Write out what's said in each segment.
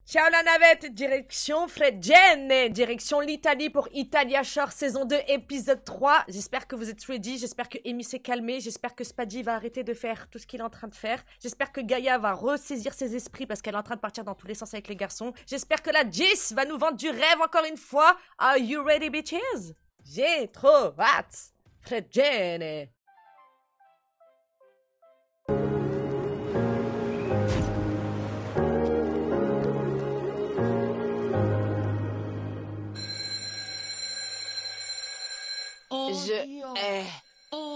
Ciao la navette, direction Fregene, direction l'Italie pour Italia Shore saison 2 épisode 3. J'espère que vous êtes ready, j'espère que Amy s'est calmée, j'espère que Spaddy va arrêter de faire tout ce qu'il est en train de faire. J'espère que Gaïa va ressaisir ses esprits parce qu'elle est en train de partir dans tous les sens avec les garçons. J'espère que la Jis va nous vendre du rêve encore une fois. Are you ready bitches? J'ai trop hâte. Fregene.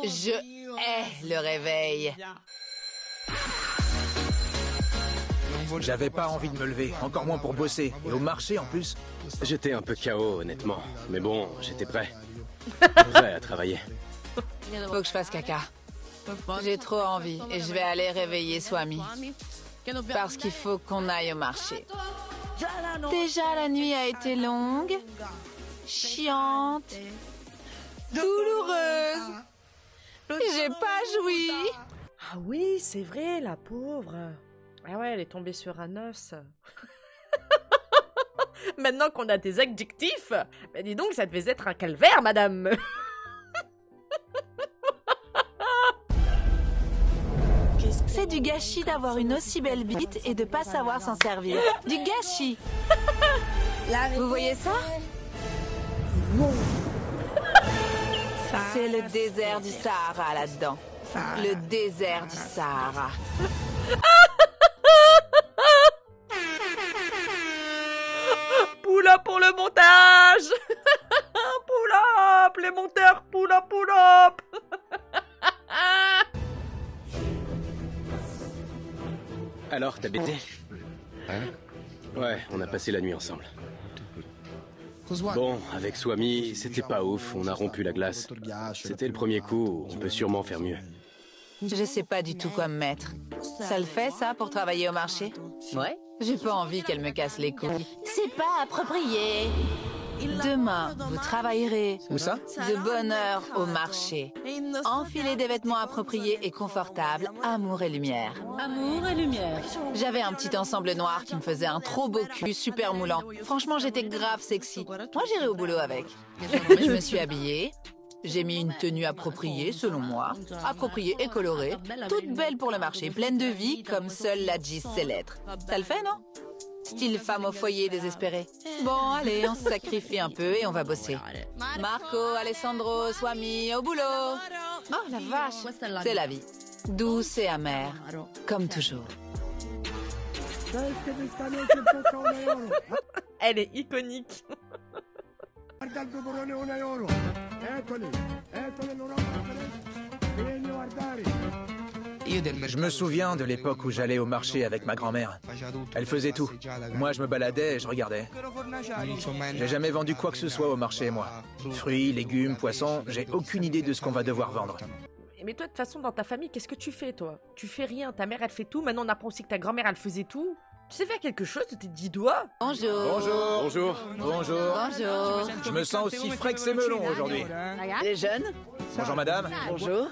Je hais le réveil. J'avais pas envie de me lever, encore moins pour bosser. Et au marché en plus. J'étais un peu KO honnêtement, mais bon, j'étais prêt. Prêt à travailler. Faut que je fasse caca. J'ai trop envie et je vais aller réveiller Swami. Parce qu'il faut qu'on aille au marché. Déjà la nuit a été longue, chiante, douloureuse. J'ai pas joui. Ah oui, c'est vrai, la pauvre. Ah ouais, elle est tombée sur un os. Maintenant qu'on a des adjectifs, bah dis donc, ça devait être un calvaire, madame. C'est du gâchis d'avoir une aussi belle bite et de pas savoir s'en servir. Du gâchis. Vous voyez ça? C'est le désert du Sahara là-dedans. Le désert du Sahara. Poula pour le montage. Poula, les monteurs, poula. Alors, t'as bêté? Ouais, on a passé la nuit ensemble. Bon, avec Swami, c'était pas ouf, on a rompu la glace. C'était le premier coup, on peut sûrement faire mieux. Je sais pas du tout quoi me mettre. Ça le fait, ça, pour travailler au marché? Ouais. J'ai pas envie qu'elle me casse les couilles. C'est pas approprié. Demain, vous travaillerez. Où ça? De bonne heure au marché. Enfilez des vêtements appropriés et confortables. Amour et lumière. Amour et lumière. J'avais un petit ensemble noir qui me faisait un trop beau cul super moulant. Franchement, j'étais grave sexy. Moi, j'irai au boulot avec. Je me suis habillée. J'ai mis une tenue appropriée, selon moi. Appropriée et colorée. Toute belle pour le marché, pleine de vie, comme seule la Gis sait l'être. Ça le fait, non? Style femme au foyer désespérée. Bon, allez, on se sacrifie un peu et on va bosser. Marco, Alessandro, Swami, au boulot. Oh, la vache. C'est la vie. Douce et amère. Comme toujours. Elle est iconique. Je me souviens de l'époque où j'allais au marché avec ma grand-mère. Elle faisait tout. Moi, je me baladais et je regardais. J'ai jamais vendu quoi que ce soit au marché, moi. Fruits, légumes, poissons, j'ai aucune idée de ce qu'on va devoir vendre. Mais toi, de toute façon, dans ta famille, qu'est-ce que tu fais, toi? Tu fais rien. Ta mère, elle fait tout. Maintenant, on apprend aussi que ta grand-mère, elle faisait tout. Tu sais faire quelque chose de tes 10 doigts? Bonjour. Bonjour. Bonjour. Bonjour. Bonjour. Je me sens aussi frais que ces melons aujourd'hui. Les jeunes? Bonjour madame. Bonjour.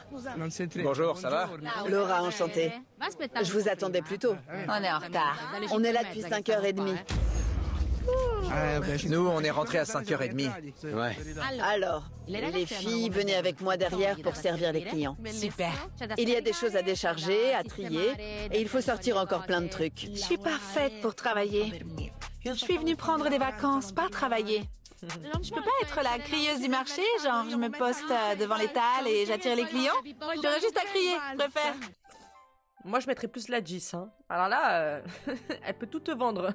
Bonjour, ça va? Laura, enchantée. Je vous attendais plus tôt. On est en retard. On est là depuis 5h30. Nous, on est rentrés à 5h30. Ouais. Alors, les filles, venez avec moi derrière pour servir les clients. Super. Il y a des choses à décharger, à trier, et il faut sortir encore plein de trucs. Je suis pas faite pour travailler. Je suis venue prendre des vacances, pas travailler. Je peux pas être la crieuse du marché, genre je me poste devant l'étal et j'attire les clients. J'aurais juste à crier, je préfère. Moi, je mettrais plus la Gis, hein. Alors là, elle peut tout te vendre.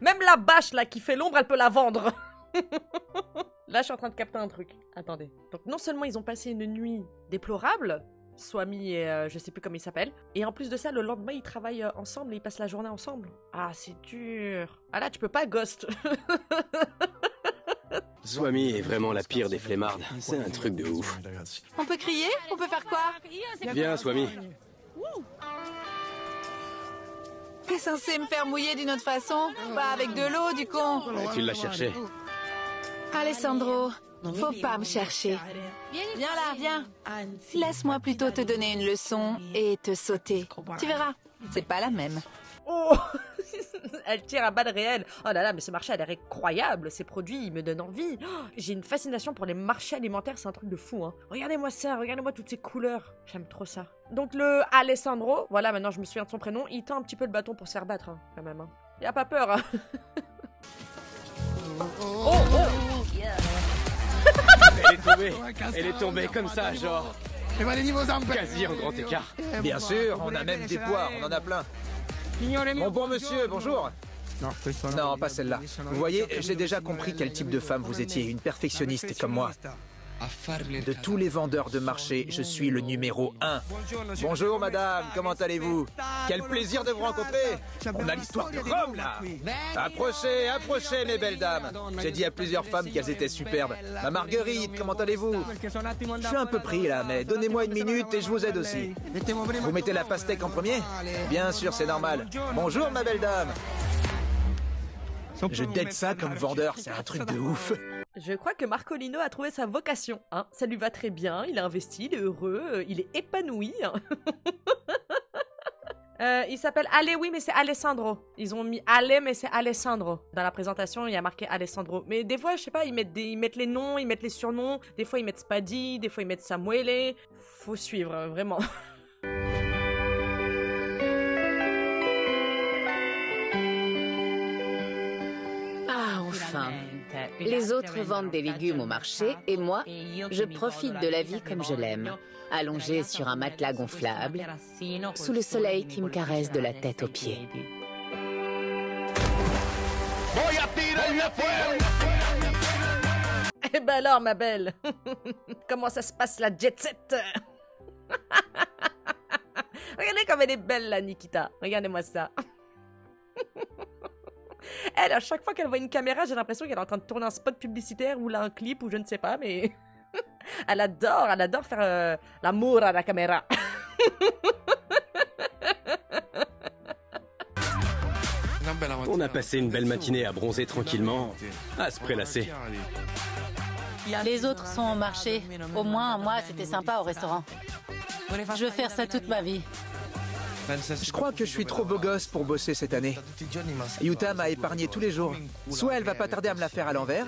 Même la bâche, là, qui fait l'ombre, elle peut la vendre. Là, je suis en train de capter un truc. Attendez. Donc, non seulement ils ont passé une nuit déplorable, Swami et je sais plus comment il s'appelle, et en plus de ça, le lendemain, ils travaillent ensemble et ils passent la journée ensemble. Ah, c'est dur. Ah là, tu peux pas ghost. Swami est vraiment la pire des flemmardes. C'est un truc de ouf. On peut crier? On peut faire quoi? Viens, Swami. T'es censé me faire mouiller d'une autre façon? Pas avec de l'eau, du con. Tu l'as cherché. Alessandro, faut pas me chercher. Viens là, viens. Laisse-moi plutôt te donner une leçon et te sauter. Tu verras, c'est pas la même. Oh, Elle tire à balles réelles. Oh là là, mais ce marché a l'air incroyable. Ces produits, ils me donnent envie. Oh, j'ai une fascination pour les marchés alimentaires, c'est un truc de fou. Hein. Regardez-moi ça, regardez-moi toutes ces couleurs. J'aime trop ça. Donc le Alessandro, voilà, maintenant je me souviens de son prénom, il tend un petit peu le bâton pour se faire battre, hein, quand même. Hein. Il a pas peur. Hein. Oh. Elle est tombée comme ça, genre. Quasi en grand écart. Bien sûr, on a même des poires, on en a plein. Mon bon monsieur, bonjour. Non, pas celle-là. Vous voyez, j'ai déjà compris quel type de femme vous étiez, une perfectionniste comme moi. De tous les vendeurs de marché, je suis le numéro 1. Bonjour madame, comment allez-vous? Quel plaisir de vous rencontrer. On a l'histoire de Rome là. Approchez, approchez mes belles dames. J'ai dit à plusieurs femmes qu'elles étaient superbes. Ma Marguerite, comment allez-vous? Je suis un peu pris là, mais donnez-moi une minute et je vous aide aussi. Vous mettez la pastèque en premier? Bien sûr, c'est normal. Bonjour ma belle dame. Je dette ça comme vendeur, c'est un truc de ouf. Je crois que Marcolino a trouvé sa vocation. Hein. Ça lui va très bien, il est investi, il est heureux, il est épanoui. Hein. Il s'appelle Ale, oui, mais c'est Alessandro. Ils ont mis Ale, mais c'est Alessandro. Dans la présentation, il y a marqué Alessandro. Mais des fois, je sais pas, ils mettent les noms, ils mettent les surnoms. Des fois, ils mettent Spadi, des fois, ils mettent Samuele. Faut suivre, vraiment. Ah, enfin. Les autres vendent des légumes au marché et moi, je profite de la vie comme je l'aime, allongée sur un matelas gonflable, sous le soleil qui me caresse de la tête aux pieds. Eh ben alors, ma belle, comment ça se passe la jet set? Regardez comme elle est belle, la Nikita. Regardez-moi ça. Elle, à chaque fois qu'elle voit une caméra, j'ai l'impression qu'elle est en train de tourner un spot publicitaire ou là un clip ou je ne sais pas, mais elle adore faire l'amour à la caméra. On a passé une belle matinée à bronzer tranquillement, à se prélasser. Les autres sont au marché. Au moins, moi, c'était sympa au restaurant. Je veux faire ça toute ma vie. Je crois que je suis trop beau gosse pour bosser cette année. Yuta m'a épargné tous les jours. Soit elle va pas tarder à me la faire à l'envers,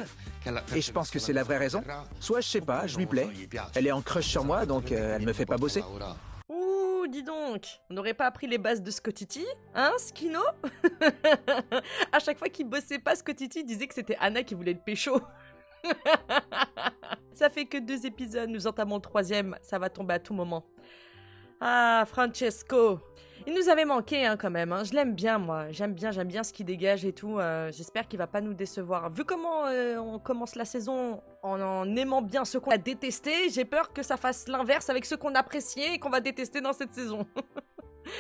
et je pense que c'est la vraie raison. Soit je sais pas, je lui plais. Elle est en crush sur moi, donc elle me fait pas bosser. Ouh, dis donc, on n'aurait pas appris les bases de Scottiti? Hein, Skino? À chaque fois qu'il bossait pas, Scottiti disait que c'était Anna qui voulait le pécho. Ça fait que 2 épisodes, nous entamons le 3e, ça va tomber à tout moment. Ah, Francesco. Il nous avait manqué hein, quand même, hein. Je l'aime bien moi, j'aime bien ce qu'il dégage et tout, j'espère qu'il va pas nous décevoir. Vu comment on commence la saison en aimant bien ceux qu'on a détestés, j'ai peur que ça fasse l'inverse avec ceux qu'on appréciait et qu'on va détester dans cette saison.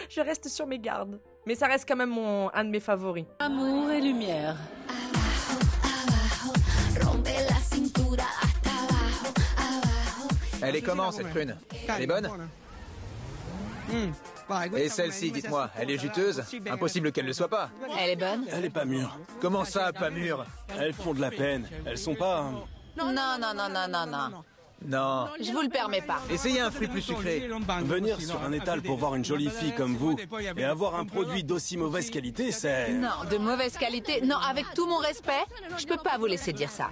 Je reste sur mes gardes, mais ça reste quand même un de mes favoris. Amour et lumière. Elle est comment cette prune? Elle est bonne? Et celle-ci, dites-moi, elle est juteuse? Impossible qu'elle ne le soit pas. Elle est bonne? Elle est pas mûre. Comment ça, pas mûre? Elles font de la peine. Elles sont pas... Non. Non. Je vous le permets pas. Essayez un fruit plus sucré. Venir sur un étal pour voir une jolie fille comme vous et avoir un produit d'aussi mauvaise qualité, c'est... Non, de mauvaise qualité. Non, avec tout mon respect, je peux pas vous laisser dire ça.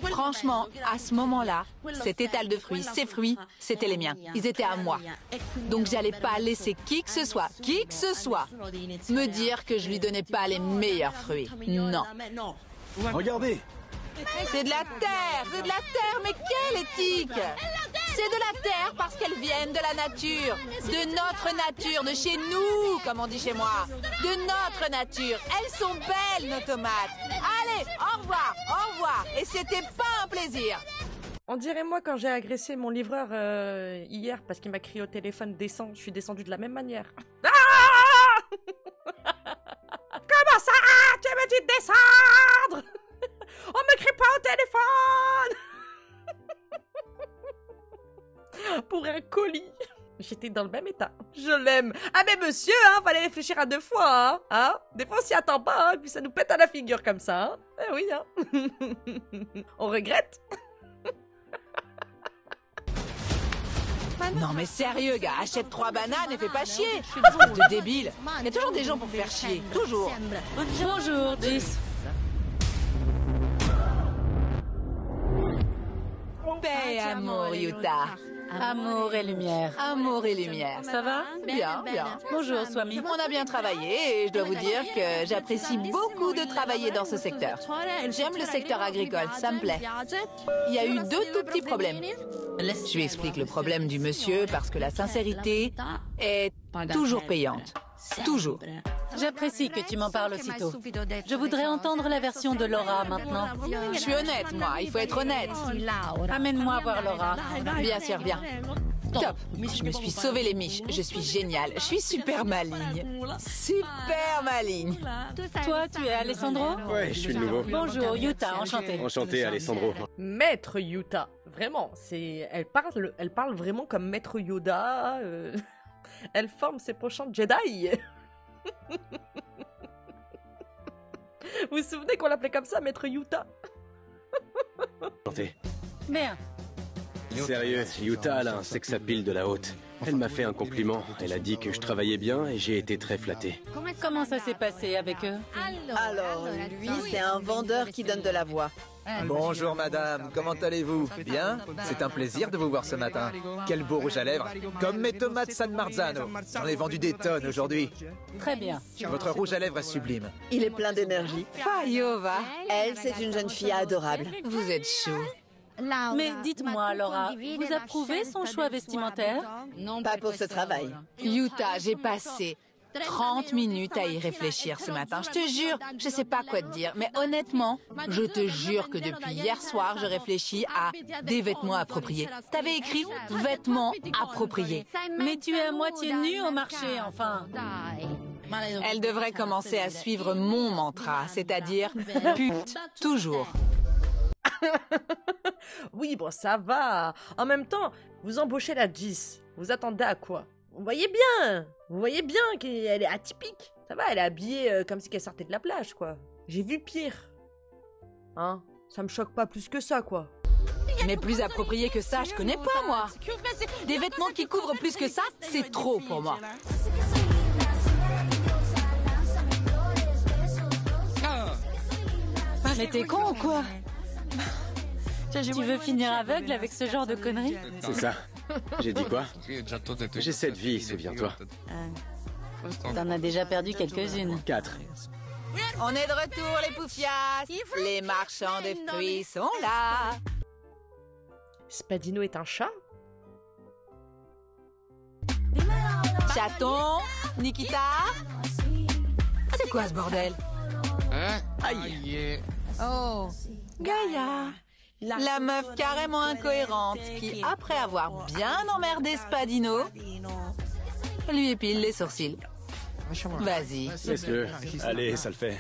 Franchement, à ce moment-là, cet étal de fruits, ces fruits, c'était les miens. Ils étaient à moi. Donc j'allais pas laisser qui que ce soit, me dire que je lui donnais pas les meilleurs fruits. Non. Regardez. C'est de la terre, mais quelle éthique! C'est de la terre parce qu'elles viennent de la nature, de notre nature, de chez nous, comme on dit chez moi, de notre nature. Elles sont belles, nos tomates. Allez, au revoir, et c'était pas un plaisir. On dirait moi quand j'ai agressé mon livreur hier parce qu'il m'a crié au téléphone descends, je suis descendue de la même manière. Ah comment ça? Tu me dis de descendre? On me crie pas au téléphone. Pour un colis. J'étais dans le même état. Je l'aime. Ah mais monsieur, hein, fallait réfléchir à 2 fois, hein. Des fois on s'y attend pas, hein, puis ça nous pète à la figure comme ça, hein. Eh oui, hein. On regrette. Non mais sérieux, gars, achète 3 bananes et fais pas chier. Espèce de débile. Il y a toujours des gens pour faire chier, toujours. Bonjour, Gis. Paix, amour, Yuta. Amour et lumière. Amour et lumière. Ça va? Bien, bien. Bonjour, Swami. On a bien travaillé et je dois vous dire que j'apprécie beaucoup de travailler dans ce secteur. J'aime le secteur agricole, ça me plaît. Il y a eu 2 tout petits problèmes. Je lui explique le problème du monsieur parce que la sincérité est toujours payante. Toujours. J'apprécie que tu m'en parles aussitôt. Je voudrais entendre la version de Laura maintenant. Je suis honnête, moi. Il faut être honnête. Amène-moi voir Laura. Bien sûr, bien. Top. Je me suis sauvé les miches. Je suis géniale. Je suis super maligne. Super maligne. Toi, tu es Alessandro? Ouais, je suis le nouveau. Bonjour, Yuta, enchanté. Enchanté, Alessandro. Maître Yuta, vraiment, elle parle vraiment comme Maître Yoda. Elle forme ses prochains Jedi. Vous vous souvenez qu'on l'appelait comme ça, Maître Yuta? Enchanté. Bien. Sérieux, Yuta a un sex appeal de la haute. Elle m'a fait un compliment. Elle a dit que je travaillais bien et j'ai été très flatté. Comment ça s'est passé avec eux? Alors, lui, c'est un vendeur qui donne de la voix. Bonjour madame, comment allez-vous? Bien? C'est un plaisir de vous voir ce matin. Quel beau rouge à lèvres, comme mes tomates San Marzano. J'en ai vendu des tonnes aujourd'hui. Très bien. Votre rouge à lèvres est sublime. Il est plein d'énergie. Fayova. Elle, c'est une jeune fille adorable. Vous êtes chou. Mais dites-moi, Laura, vous approuvez son choix vestimentaire? Pas pour ce travail. Yuta, j'ai passé 30 minutes à y réfléchir ce matin. Je te jure, je sais pas quoi te dire, mais honnêtement, je te jure que depuis hier soir, je réfléchis à des vêtements appropriés. T'avais écrit vêtements appropriés. Mais tu es à moitié nue au marché, enfin. Elle devrait commencer à suivre mon mantra, c'est-à-dire pute toujours. Oui, bon, ça va. En même temps, vous embauchez la Gis. Vous attendez à quoi? Vous voyez bien qu'elle est atypique. Ça va, elle est habillée comme si elle sortait de la plage, quoi. J'ai vu pire. Hein? Ça me choque pas plus que ça, quoi. Mais plus approprié que ça, je connais pas, moi. Des vêtements qui couvrent plus que ça, c'est trop pour moi. Mais t'es con ou quoi? Tu veux finir aveugle avec ce genre de conneries? C'est ça. J'ai dit quoi? J'ai cette vie, souviens-toi. T'en as déjà perdu quelques-unes. 4. On est de retour, les poufias. Les marchands de fruits sont là. Spadino est un chat? Chaton, Nikita. C'est quoi ce bordel? Aïe. Oh, Gaïa. La meuf carrément incohérente qui, après avoir bien emmerdé Spadino, lui épile les sourcils. Vas-y. Laisse-le. Allez, ça le fait.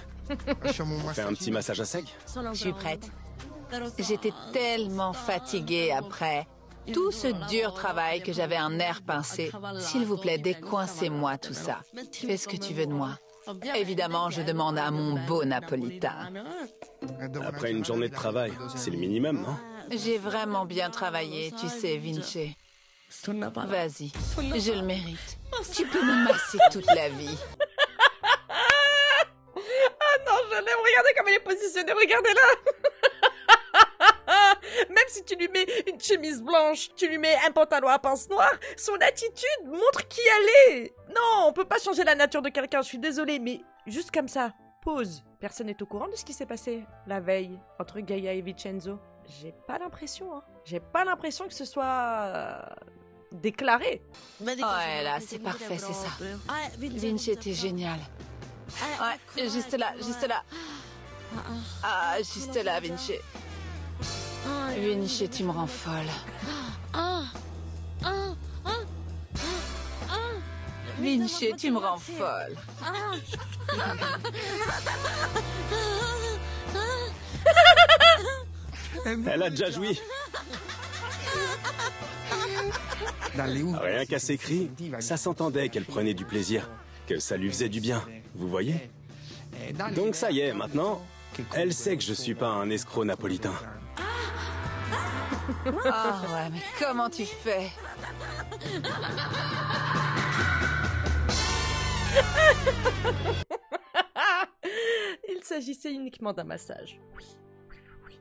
On fait un petit massage à sec? Je suis prête. J'étais tellement fatiguée après tout ce dur travail que j'avais un air pincé. S'il vous plaît, décoincez-moi tout ça. Fais ce que tu veux de moi. Évidemment, je demande à mon beau napolitain. Après une journée de travail, c'est le minimum, non? J'ai vraiment bien travaillé, tu sais, Vinci. Vas-y, je le mérite. Tu peux me masser toute la vie. Ah non, je l'aime. Regardez comme elle est positionnée. Regardez-la. Même si tu lui mets une chemise blanche, tu lui mets un pantalon à pince noire, son attitude montre qui elle est. Non, on peut pas changer la nature de quelqu'un, je suis désolée, mais juste comme ça, pause. Personne n'est au courant de ce qui s'est passé la veille entre Gaïa et Vincenzo. J'ai pas l'impression, hein. J'ai pas l'impression que ce soit déclaré. Ouais, là, c'est parfait, c'est ça. Vinci, t'es génial. Ouais, juste là, juste là. Ah, juste là, Vinci. Vinci, tu me rends folle. Vinci, tu me rends folle. Elle a déjà joui. Rien qu'à ses cris, ça s'entendait qu'elle prenait du plaisir, que ça lui faisait du bien, vous voyez? Donc ça y est, maintenant, elle sait que je suis pas un escroc napolitain. Ah ouais, mais comment tu fais? Il s'agissait uniquement d'un massage. Oui, oui, oui.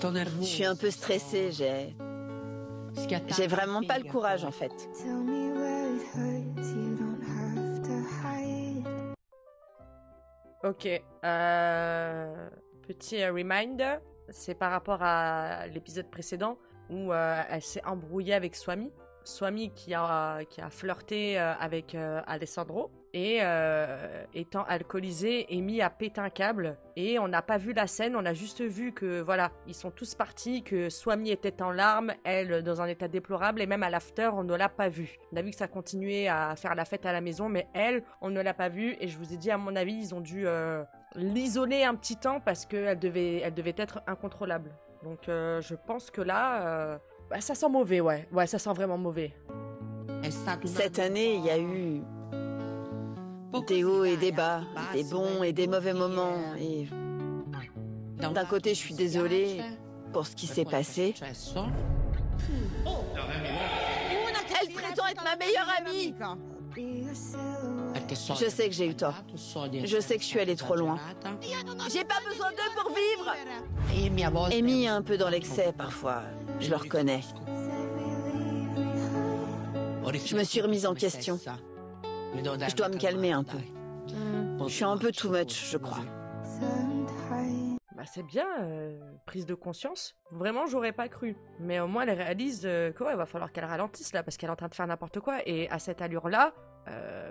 Je suis un peu stressée, j'ai vraiment pas le courage en fait. Ok, petit reminder, c'est par rapport à l'épisode précédent où elle s'est embrouillée avec Swami. Swami qui a flirté avec Alessandro et étant alcoolisé, Amy a pété un câble et on n'a pas vu la scène, on a juste vu que voilà, ils sont tous partis, que Swami était en larmes, elle dans un état déplorable et même à l'after on ne l'a pas vu. On a vu que ça continuait à faire la fête à la maison mais elle, on ne l'a pas vue et je vous ai dit à mon avis ils ont dû l'isoler un petit temps parce qu'elle devait être incontrôlable. Donc je pense que là... bah, ça sent mauvais, ouais. Ouais, ça sent vraiment mauvais. Cette année, il y a eu des hauts et des bas, des bons et des mauvais moments. Et d'un côté, je suis désolée pour ce qui s'est passé. Elle prétend être ma meilleure amie. Je sais que j'ai eu tort. Je sais que je suis allée trop loin. J'ai pas besoin d'eux pour vivre. Amy est un peu dans l'excès parfois. Je le reconnais. Je me suis remise en question. Je dois me calmer un peu. Je suis un peu too much, je crois. Bah c'est bien, prise de conscience. Vraiment, j'aurais pas cru. Mais au moins, elle réalise qu'il va falloir qu'elle ralentisse là, parce qu'elle est en train de faire n'importe quoi. Et à cette allure-là,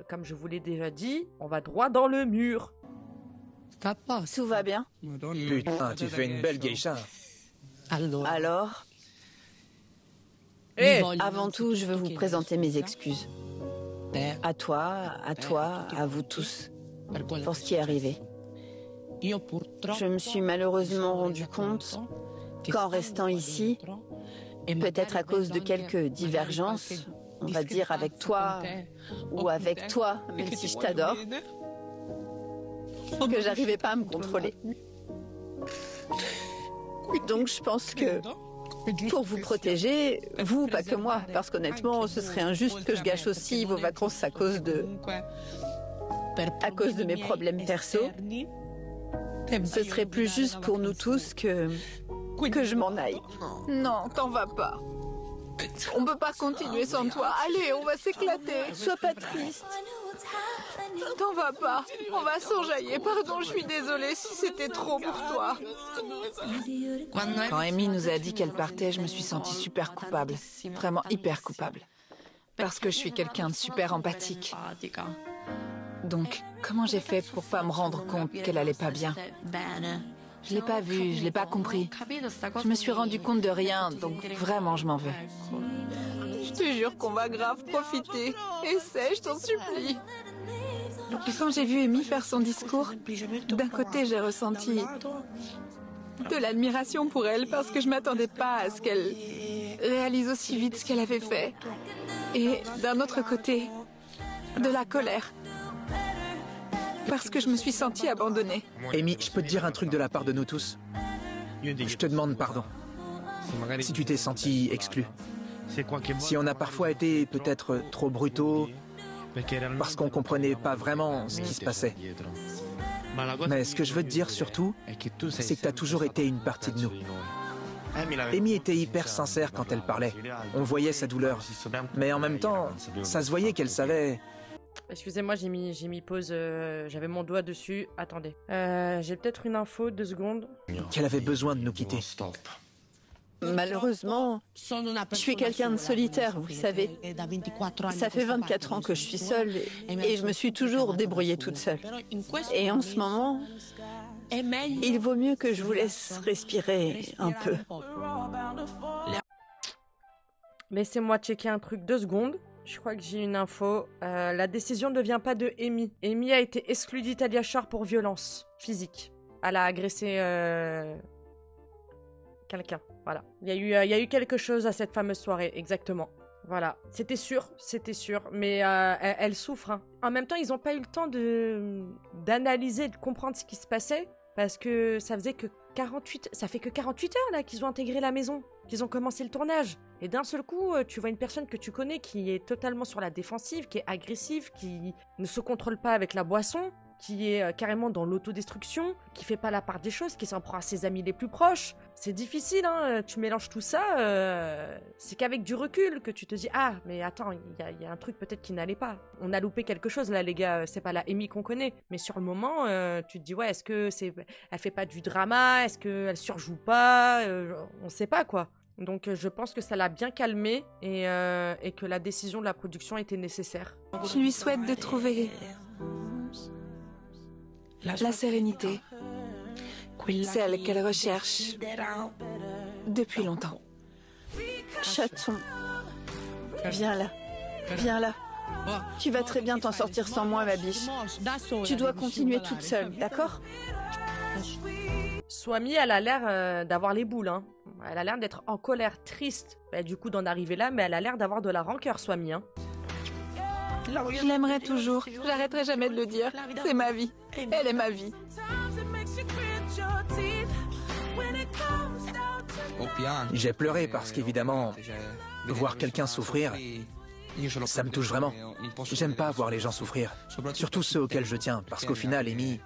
comme je vous l'ai déjà dit, on va droit dans le mur. Tout va bien? Putain, tu fais une belle geisha. Alors? Avant tout, je veux vous présenter mes excuses. À toi, à vous tous, pour ce qui est arrivé. Je me suis malheureusement rendu compte qu'en restant ici, peut-être à cause de quelques divergences, on va dire avec toi ou avec toi, même si je t'adore, que j'arrivais pas à me contrôler. Donc je pense que pour vous protéger, vous, pas que moi, parce qu'honnêtement, ce serait injuste que je gâche aussi vos vacances à cause de mes problèmes perso. Ce serait plus juste pour nous tous que je m'en aille. Non, t'en vas pas. On peut pas continuer sans toi. Allez, on va s'éclater. Sois pas triste. T'en vas pas. On va s'enjailler. Pardon, je suis désolée si c'était trop pour toi. Quand Amy nous a dit qu'elle partait, je me suis sentie super coupable. Vraiment hyper coupable. Parce que je suis quelqu'un de super empathique. Donc, comment j'ai fait pour pas me rendre compte qu'elle allait pas bien? Je l'ai pas vu, je l'ai pas compris. Je me suis rendu compte de rien, donc vraiment je m'en veux. Je te jure qu'on va grave profiter. Essaie, je t'en supplie. Et quand j'ai vu Amy faire son discours, d'un côté j'ai ressenti de l'admiration pour elle parce que je m'attendais pas à ce qu'elle réalise aussi vite ce qu'elle avait fait. Et d'un autre côté, de la colère. Parce que je me suis sentie abandonnée. Amy, je peux te dire un truc de la part de nous tous? Je te demande pardon. Si tu t'es senti exclu. Si on a parfois été peut-être trop brutaux, parce qu'on comprenait pas vraiment ce qui se passait. Mais ce que je veux te dire surtout, c'est que tu as toujours été une partie de nous. Amy était hyper sincère quand elle parlait. On voyait sa douleur. Mais en même temps, ça se voyait qu'elle savait... Excusez-moi, j'ai mis pause, j'avais mon doigt dessus. Attendez. J'ai peut-être une info, 2 secondes. Qu'elle avait besoin de nous quitter. Malheureusement, je suis quelqu'un de solitaire, vous savez. Ça fait 24 ans que je suis seule et je me suis toujours débrouillée toute seule. Et en ce moment, il vaut mieux que je vous laisse respirer un peu. Laissez-moi checker un truc 2 secondes. Je crois que j'ai une info. La décision ne vient pas de Amy. Amy a été exclue d'Italia Shore pour violence physique. Elle a agressé quelqu'un. Voilà. Il y a eu quelque chose à cette fameuse soirée, exactement. Voilà. C'était sûr. Mais elle souffre. Hein. En même temps, ils n'ont pas eu le temps d'analyser, de comprendre ce qui se passait. parce que ça fait que 48 heures là qu'ils ont intégré la maison, qu'ils ont commencé le tournage. Et d'un seul coup, tu vois une personne que tu connais qui est totalement sur la défensive, qui est agressive, qui ne se contrôle pas avec la boisson, qui est carrément dans l'autodestruction, qui fait pas la part des choses, qui s'en prend à ses amis les plus proches. C'est difficile, hein, tu mélanges tout ça, c'est qu'avec du recul que tu te dis « Ah, mais attends, il y a un truc peut-être qui n'allait pas. On a loupé quelque chose là, les gars, c'est pas la Amy qu'on connaît. » Mais sur le moment, tu te dis « Ouais, est-ce que elle fait pas du drama? Est-ce qu'elle surjoue pas? On sait pas, quoi. » Donc je pense que ça l'a bien calmé et que la décision de la production était nécessaire. Je lui souhaite de trouver la sérénité, celle qu'elle recherche depuis longtemps. Chaton, viens là, viens là. Tu vas très bien t'en sortir sans moi, ma biche. Tu dois continuer toute seule, d'accord? Swami, elle a l'air d'avoir les boules, hein. Elle a l'air d'être en colère, triste. Bah, du coup, d'en arriver là, mais elle a l'air d'avoir de la rancœur, Swami, hein. Je l'aimerai toujours. J'arrêterai jamais de le dire. C'est ma vie. Elle est ma vie. J'ai pleuré parce qu'évidemment, voir quelqu'un souffrir, ça me touche vraiment. J'aime pas voir les gens souffrir, surtout ceux auxquels je tiens, parce qu'au final, Amy,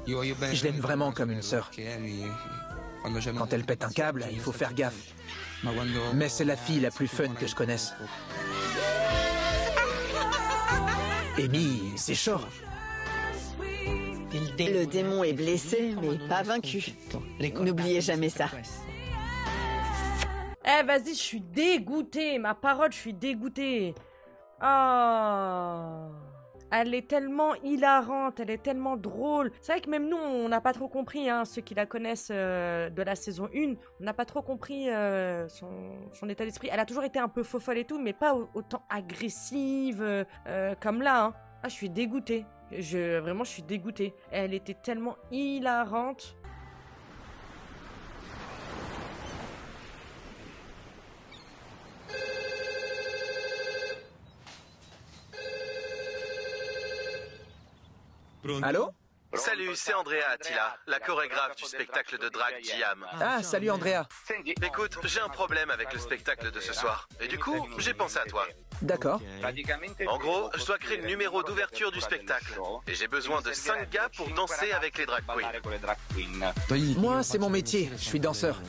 je l'aime vraiment comme une sœur. Quand elle pète un câble, il faut faire gaffe. Mais c'est la fille la plus fun que je connaisse. Amy, c'est chaud. Le démon est blessé, mais pas vaincu. N'oubliez jamais ça. Eh, vas-y, je suis dégoûtée. Ma parole, je suis dégoûtée. Oh. Elle est tellement hilarante, elle est tellement drôle. C'est vrai que même nous, on n'a pas trop compris, hein, ceux qui la connaissent de la saison 1, on n'a pas trop compris son état d'esprit. Elle a toujours été un peu fofolle et tout, mais pas autant agressive comme là. Hein. Ah, je suis dégoûtée. Vraiment, je suis dégoûtée. Elle était tellement hilarante. Allô? Salut, c'est Andrea Attila, la chorégraphe du spectacle de drag Giam. Ah, salut Andrea. Écoute, j'ai un problème avec le spectacle de ce soir. Et du coup, j'ai pensé à toi. D'accord. En gros, je dois créer le numéro d'ouverture du spectacle. Et j'ai besoin de 5 gars pour danser avec les drag queens. Moi, c'est mon métier, je suis danseur.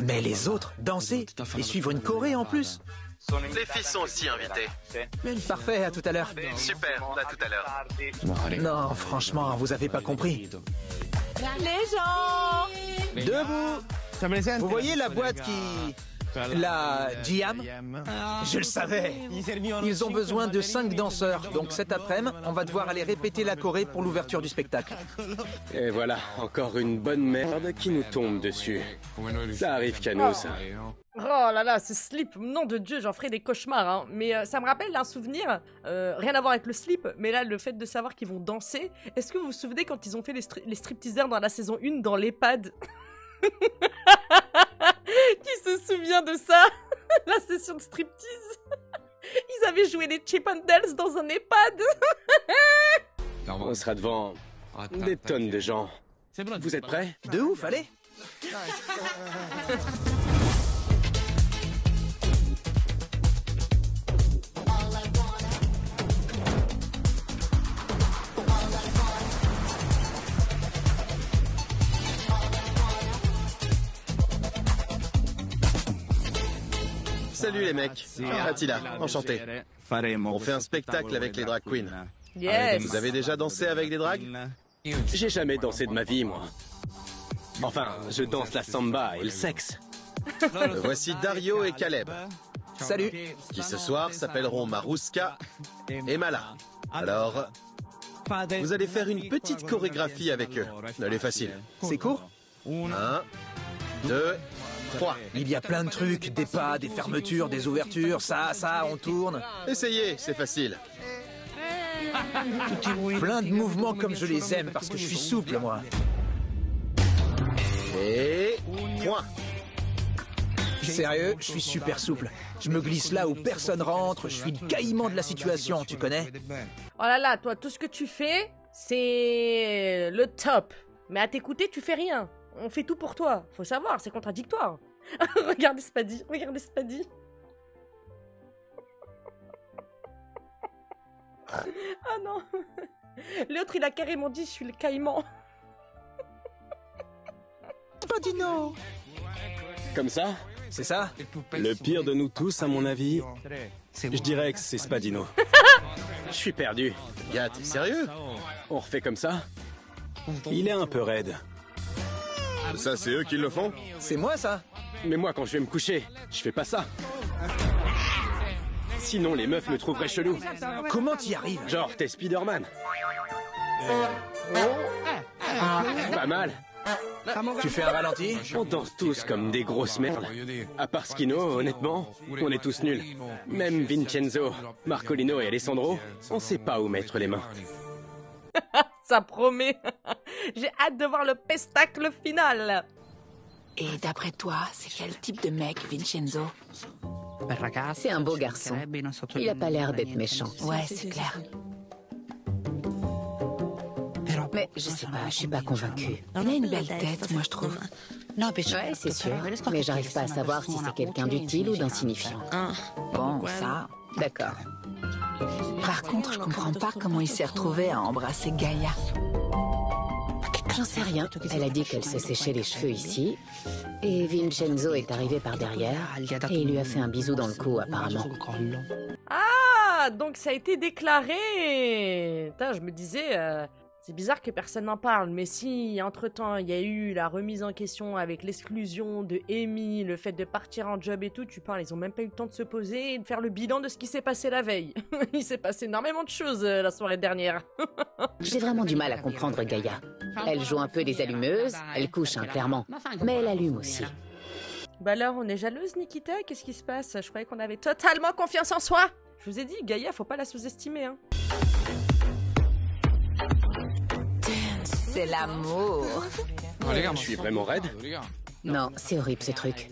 Mais les autres, danser et suivre une choré en plus. Les filles sont aussi invitées. Parfait, à tout à l'heure. Super, à tout à l'heure. Non, franchement, vous avez pas compris. Les gens! Debout! Vous voyez la boîte qui... La Giam? Je le savais. Ils ont besoin de 5 danseurs. Donc cet après-midi, on va devoir aller répéter la choré pour l'ouverture du spectacle. Et voilà, encore une bonne merde qui nous tombe dessus. Ça arrive qu'à nous, ça. Oh là là, ce slip, nom de Dieu, j'en ferai des cauchemars, hein. Mais ça me rappelle un souvenir, rien à voir avec le slip, mais là, le fait de savoir qu'ils vont danser. Est-ce que vous vous souvenez quand ils ont fait les stripteasers dans la saison 1 dans l'EHPAD? Qui se souvient de ça? La session de striptease. Ils avaient joué les Chip and Dales dans un EHPAD. On sera devant des tonnes de gens. Vous êtes prêts? De ouf, allez! Salut les mecs, Attila, enchanté. On fait un spectacle avec les drag queens. Yes. Vous avez déjà dansé avec des drags? J'ai jamais dansé de ma vie, moi. Enfin, je danse la samba et le sexe. Voici Dario et Caleb, Salut! qui ce soir s'appelleront Marouska et Mala. Alors, vous allez faire une petite chorégraphie avec eux. Elle est facile. C'est court? 1, 2, 3. Il y a plein de trucs, des pas, des fermetures, des ouvertures, ça, on tourne. Essayez, c'est facile. Plein de mouvements comme je les aime parce que je suis souple, moi. Et point. Sérieux, je suis super souple. Je me glisse là où personne rentre, je suis le caïman de la situation, tu connais? Oh là là, toi, tout ce que tu fais, c'est le top. Mais à t'écouter, tu fais rien. On fait tout pour toi. Faut savoir, c'est contradictoire. Regardez Spadi, regardez Spadi. Ah non. L'autre, il a carrément dit, je suis le caïman. Spadino. Comme ça? C'est ça? Le pire de nous tous, à mon avis, je dirais que c'est Spadino. Je suis perdu. Gars, t'es sérieux? On refait comme ça? Il est un peu raide. Ça, c'est eux qui le font? C'est moi, ça? Mais moi, quand je vais me coucher, je fais pas ça. Sinon, les meufs me trouveraient chelou. Comment t'y arrives? Genre, t'es Spider-Man. Pas mal. Tu fais un ralenti? On danse tous comme des grosses merdes. À part Skino, honnêtement, on est tous nuls. Même Vincenzo, Marcolino et Alessandro, on sait pas où mettre les mains. Ça promet. J'ai hâte de voir le pestacle final. Et d'après toi, c'est quel type de mec, Vincenzo? C'est un beau garçon. Il a pas l'air d'être méchant. Ouais, c'est clair. Mais je sais pas, je suis pas convaincue. Il a une belle tête, moi, je trouve. Ouais, c'est sûr. Mais j'arrive pas à savoir si c'est quelqu'un d'utile ou d'insignifiant. Bon, ça... D'accord. Par contre, je comprends pas comment il s'est retrouvé à embrasser Gaïa. J'en sais rien. Elle a dit qu'elle se séchait les cheveux ici. Et Vincenzo est arrivé par derrière. Et il lui a fait un bisou dans le cou, apparemment. Ah, donc ça a été déclaré. Putain, je me disais, c'est bizarre que personne n'en parle, mais si, entre-temps, il y a eu la remise en question avec l'exclusion de Amy, le fait de partir en job et tout, tu parles, ils ont même pas eu le temps de se poser et de faire le bilan de ce qui s'est passé la veille. Il s'est passé énormément de choses la soirée dernière. J'ai vraiment du mal à comprendre Gaïa. Elle joue un peu des allumeuses, elle couche, hein, clairement. Mais elle allume aussi. Bah alors, on est jalouse, Nikita? Qu'est-ce qui se passe? Je croyais qu'on avait totalement confiance en soi. Je vous ai dit, Gaïa, faut pas la sous-estimer, hein. C'est l'amour. Je suis vraiment raide. Non, c'est horrible ce truc.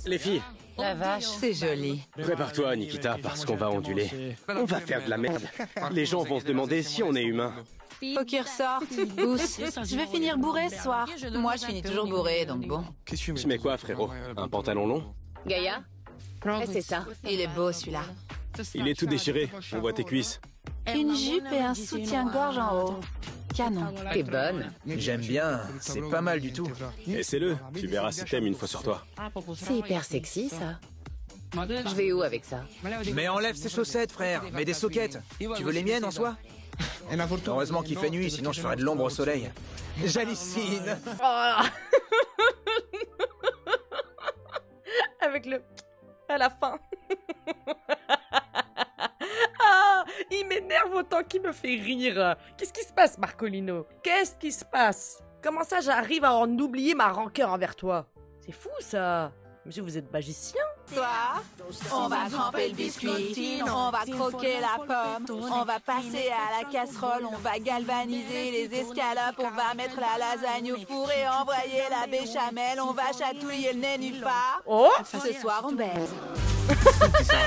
Les filles, La vache, c'est joli. prépare-toi, Nikita, parce qu'on va onduler. On va faire de la merde. Les gens vont se demander si on est humain. Faut qu'il ressorte. Pousse. Je vais finir bourré ce soir. Moi, je finis toujours bourré, donc bon. Je mets quoi, frérot? Un pantalon long? Gaïa? Ouais, c'est ça. Il est beau, celui-là. Il est tout déchiré, on voit tes cuisses. Une jupe et un soutien-gorge en haut. Canon. T'es bonne. J'aime bien, c'est pas mal du tout. Essaie-le, tu verras si t'aimes une fois sur toi. C'est hyper sexy, ça. Je vais où avec ça? Mais enlève ces chaussettes, frère, mets des soquettes. Tu veux les miennes en soi? Heureusement qu'il fait nuit, sinon je ferais de l'ombre au soleil. J'hallucine. Oh. Avec le... à la fin. Ah, il m'énerve autant qu'il me fait rire. Qu'est-ce qui se passe, Marcolino? Qu'est-ce qui se passe? Comment ça, j'arrive à en oublier ma rancœur envers toi? C'est fou, ça. Monsieur, vous êtes magicien? Toi, on va tremper le biscuit, on va croquer la pomme, on va passer à la casserole, on va galvaniser les escalopes, on va mettre la lasagne au four et envoyer la béchamel, on va chatouiller le nénuphar. Oh! Ce soir, on baise.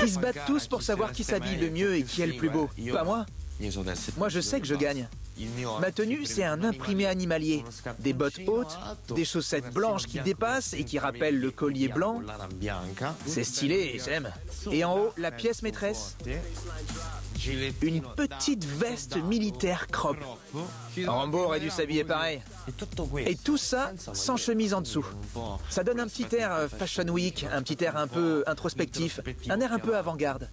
Ils se battent tous pour savoir qui s'habille le mieux et qui est le plus beau. Pas moi. Moi, je sais que je gagne. Ma tenue, c'est un imprimé animalier. Des bottes hautes, des chaussettes blanches qui dépassent et qui rappellent le collier blanc. C'est stylé, j'aime. Et en haut, la pièce maîtresse. Une petite veste militaire crop. Rambo aurait dû s'habiller pareil. Et tout ça sans chemise en dessous. Ça donne un petit air fashion week, un petit air un peu introspectif, un air un peu avant-garde.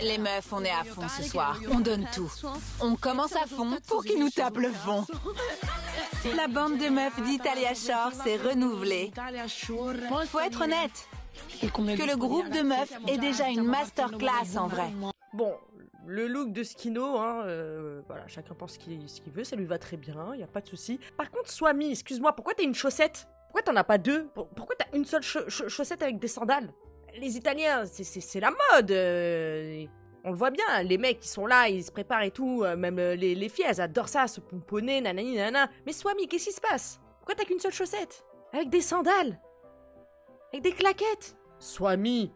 Les meufs, on est à fond ce soir. On donne tout. On commence à fond pour qu'ils nous tapent le fond. La bande de meufs d'Italia Shore s'est renouvelée. Faut être honnête. Que le groupe de meufs est déjà une masterclass en vrai. Bon, le look de Skino, hein, voilà, chacun pense ce qu'il veut, ça lui va très bien, y a pas de souci. Par contre, Swami, excuse-moi, pourquoi t'as une chaussette? Pourquoi t'en as pas deux? Pourquoi t'as une seule chaussette avec des sandales? Les Italiens, c'est la mode. On le voit bien, les mecs qui sont là, ils se préparent et tout. Même les filles, elles adorent ça, se pomponner, nanani, nanana. Mais Swami, qu'est-ce qui se passe? Pourquoi t'as qu'une seule chaussette? Avec des sandales? Avec des claquettes? Swami,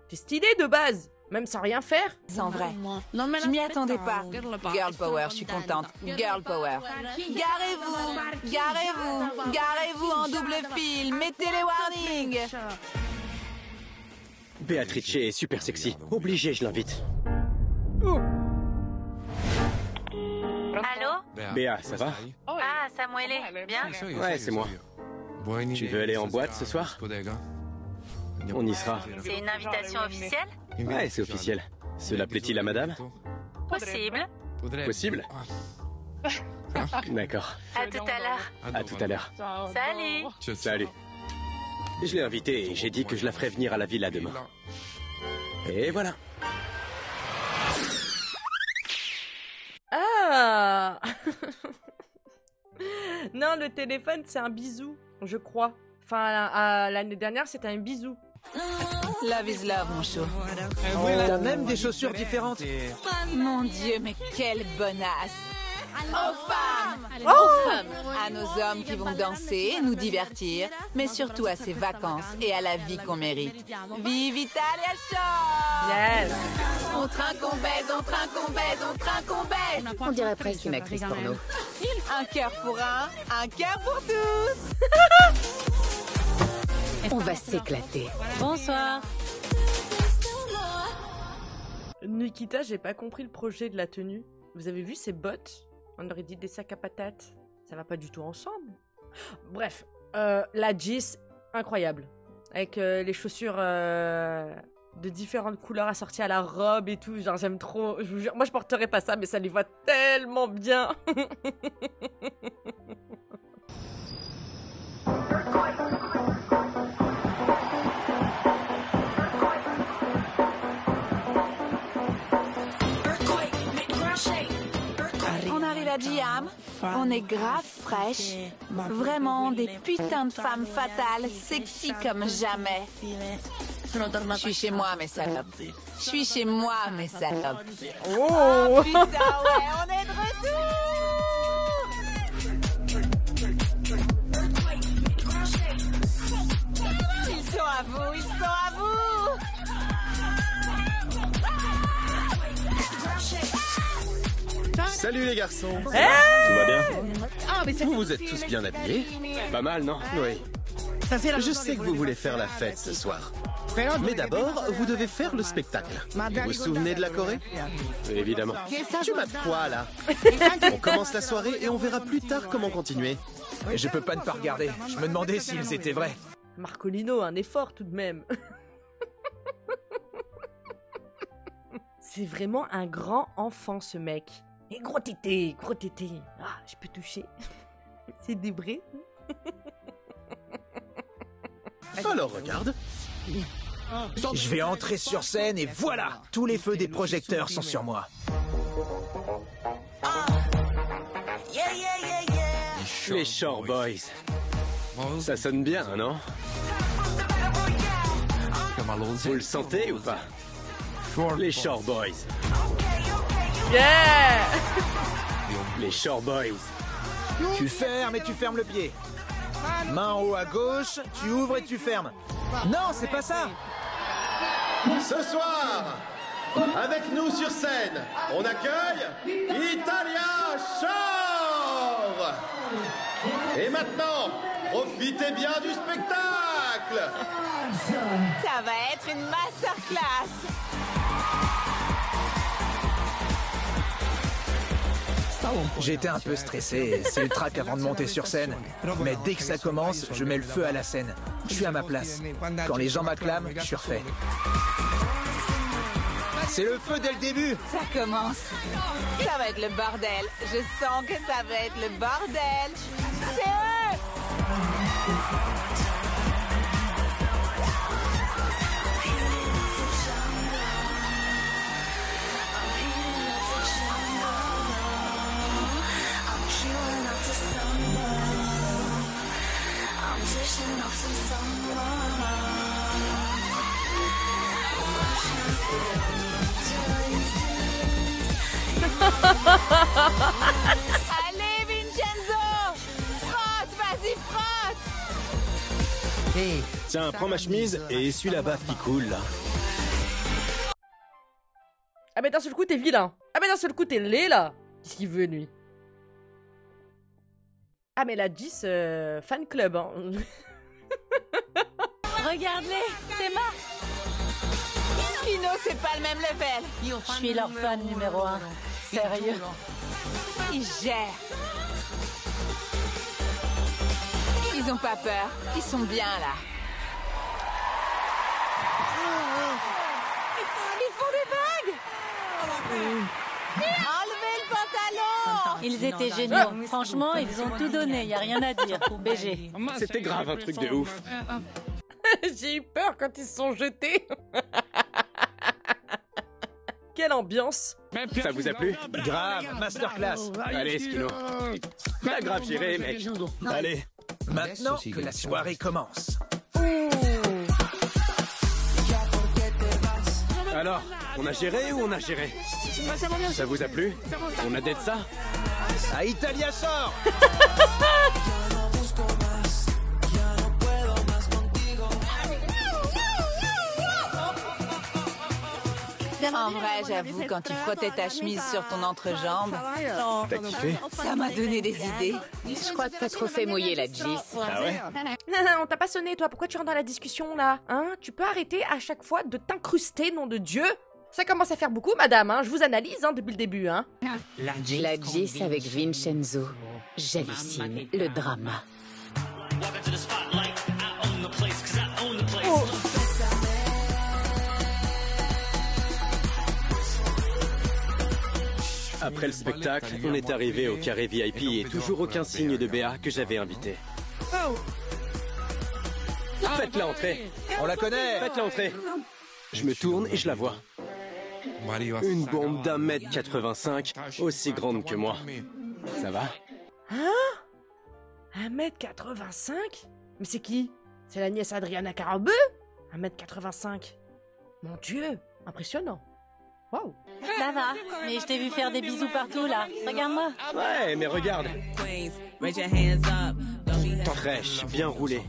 t'es stylé de base. Même sans rien faire. Sans vrai. Je m'y attendais pas. Girl power, je suis contente. Girl power. Garez-vous, garez-vous, garez-vous en double fil. Mettez les warnings. Beatrice est super sexy. Obligé, je l'invite. Allô? Béa, ça va? Ah, Samuele, bien? Ouais, c'est moi. Tu veux aller en boîte ce soir? On y sera. C'est une invitation officielle? Ouais, c'est officiel. Cela plaît-il à madame? Possible. Possible? D'accord. À tout à l'heure. À tout à l'heure. Salut. Salut. Je l'ai invitée et j'ai dit que je la ferais venir à la villa demain. Et voilà. Ah. Non, le téléphone, c'est un bisou, je crois. Enfin, l'année dernière, c'était un bisou. Love is love, mon chou. T'as même des chaussures différentes. Mon Dieu, mais quelle bonasse. Aux femmes! Oh! À nos hommes qui vont danser, nous divertir, mais surtout à ces vacances et à la vie qu'on mérite. Vive Italia Shore! Yes! On trinque, on baise, on trinque, on baise, on trinque, on baise! On dirait presque une actrice porno. Un cœur pour un cœur pour tous! On va s'éclater. Bonsoir. Nikita, j'ai pas compris le projet de la tenue. Vous avez vu ces bottes? On aurait dit des sacs à patates. Ça va pas du tout ensemble. Bref, la Gis, incroyable. Avec les chaussures de différentes couleurs assorties à la robe et tout. Genre, j'aime trop. Je vous jure, moi, je porterais pas ça, mais ça lui va tellement bien. On arrive à Giam, on est grave fraîche, vraiment des putains de femmes fatales, sexy comme jamais. Je suis chez moi, mes salopes. Je suis chez moi, mes salopes. Oh, putain, ouais, on est de retour! Ils sont à vous, ils sont à vous! Salut les garçons. Tout va bien? Vous êtes tous bien habillés? Pas mal, non? Oui. Je sais que vous voulez faire la fête ce soir. Mais d'abord, vous devez faire le spectacle. Vous vous souvenez de la Corée? Évidemment. Tu m'as de quoi là? On commence la soirée et on verra plus tard comment continuer. Et je peux pas ne pas regarder. Je me demandais s'ils étaient vrais. Marcolino, un effort tout de même. C'est vraiment un grand enfant, ce mec. Et gros tété, gros tété. Ah, je peux toucher. C'est des vrais. Alors regarde. Je vais entrer sur scène et voilà! Tous les feux des projecteurs sont sur moi. Les Shore Boys. Ça sonne bien, non? Vous le sentez ou pas? Les Shore Boys. Yeah! Les Shore Boys. Tu fermes et tu fermes le pied. Main en haut à gauche, tu ouvres et tu fermes. Non, c'est pas ça! Ce soir, avec nous sur scène, on accueille Italia Shore. Et maintenant, profitez bien du spectacle. Ça va être une masterclass! J'étais un peu stressé, c'est le trac avant de monter sur scène. Mais dès que ça commence, je mets le feu à la scène. Je suis à ma place. Quand les gens m'acclament, je suis refait. C'est le feu dès le début. Ça commence. Ça va être le bordel. Je sens que ça va être le bordel. C'est eux! Allez, Vincenzo! Frotte, vas-y, frotte! Tiens, prends ma chemise et essuie la baffe qui coule, là. Ah mais d'un seul coup t'es vilain. Ah mais d'un seul coup t'es laid là. Qu'est-ce qu'il veut lui? Ah mais la 10 fan club hein. Regarde-les, c'est mort. Kino, c'est pas le même level. Je suis leur fan numéro 1. Sérieux. Ils gèrent. Ils ont pas peur. Ils sont bien là. Ils font des vagues. Enlevez le pantalon. Ils étaient géniaux. Franchement, ils ont tout donné. Y a rien à dire. BG. C'était grave un truc de ouf. J'ai eu peur quand ils se sont jetés. Quelle ambiance. Ça vous a plu? Grave, masterclass. Allez, Skino. Pas grave géré, mec. Allez, maintenant que la soirée commence. Alors, on a géré ou on a géré? Ça vous a plu? On a d'être ça? À Italia sort. En vrai, j'avoue, quand tu frottais ta chemise sur ton entrejambe, T'as kiffé? ça m'a donné des idées. Je crois que t'as trop fait mouiller la Gis. Ah ouais? On t'a pas sonné toi, pourquoi tu rentres dans la discussion là? Hein? Tu peux arrêter à chaque fois de t'incruster, nom de Dieu? Ça commence à faire beaucoup madame, hein? Je vous analyse hein, depuis le début. Hein? La Gis avec Vincenzo. J'hallucine. Le drama. Après le spectacle, on est arrivé au carré VIP et toujours aucun signe de Béa que j'avais invité. Faites-la entrer. On la connaît. Faites-la entrer. Je me tourne et je la vois. Une bombe d'1m85, aussi grande que moi. Ça va? Hein? 1m85? Mais c'est qui? C'est la nièce Adriana Carambeu? 1m85. Mon Dieu, impressionnant. Waouh. Ça va, mais je t'ai vu faire des bisous partout là. Regarde-moi. Ouais, mais regarde. Fraîche, bien roulée.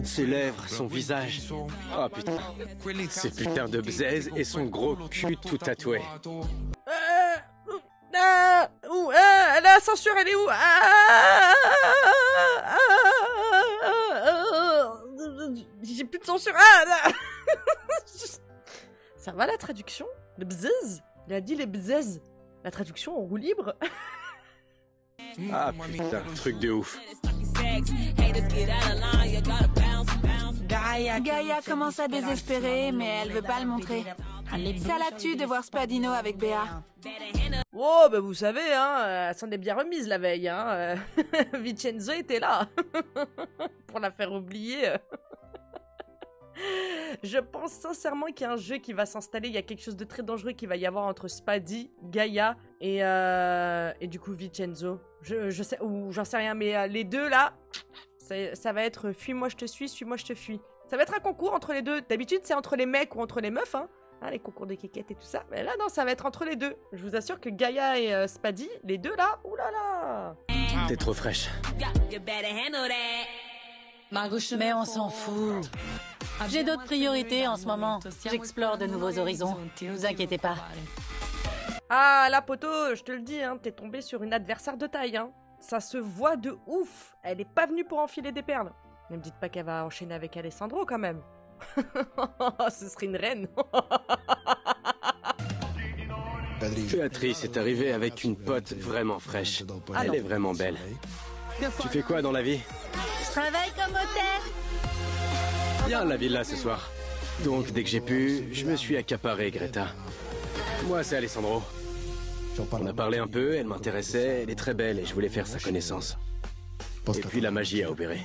Ses lèvres, son visage. Oh putain. Ces putains de bzaises et son gros cul tout tatoué. La censure, elle est où? J'ai plus de censure. Ça va la traduction? Le bzez? Il a dit les bzez. La traduction en roue libre? Ah putain, truc de ouf. Gaïa commence à désespérer, mais elle veut pas le montrer. Ça la tue de voir Spadino avec Béa. Oh, bah vous savez, hein, elle s'en est bien remise la veille, hein. Vincenzo était là. Pour la faire oublier. Je pense sincèrement qu'il y a un jeu qui va s'installer, il y a quelque chose de très dangereux qui va y avoir entre Spadi, Gaïa et du coup Vincenzo. Je sais, ou j'en sais rien, mais les deux là, ça va être fuis-moi je te suis, suis-moi je te fuis. Ça va être un concours entre les deux. D'habitude c'est entre les mecs ou entre les meufs, hein, les concours de kékettes et tout ça. Mais là non, ça va être entre les deux. Je vous assure que Gaïa et Spadi, les deux là, oulala. T'es trop fraîche. Mais on s'en fout. J'ai d'autres priorités en ce moment. J'explore de nouveaux horizons. Ne vous inquiétez pas. Ah là poto, je te le dis, hein, t'es tombé sur une adversaire de taille, hein. Ça se voit de ouf. Elle est pas venue pour enfiler des perles. Ne me dites pas qu'elle va enchaîner avec Alessandro quand même. Ce serait une reine. Béatrice est arrivée avec une pote vraiment fraîche. Elle est vraiment belle. Tu fais quoi dans la vie? Je travaille comme hôtesse. Viens à la villa ce soir. Donc dès que j'ai pu, je me suis accaparé Greta. Moi c'est Alessandro. On a parlé un peu, elle m'intéressait, elle est très belle et je voulais faire sa connaissance. Et puis la magie a opéré.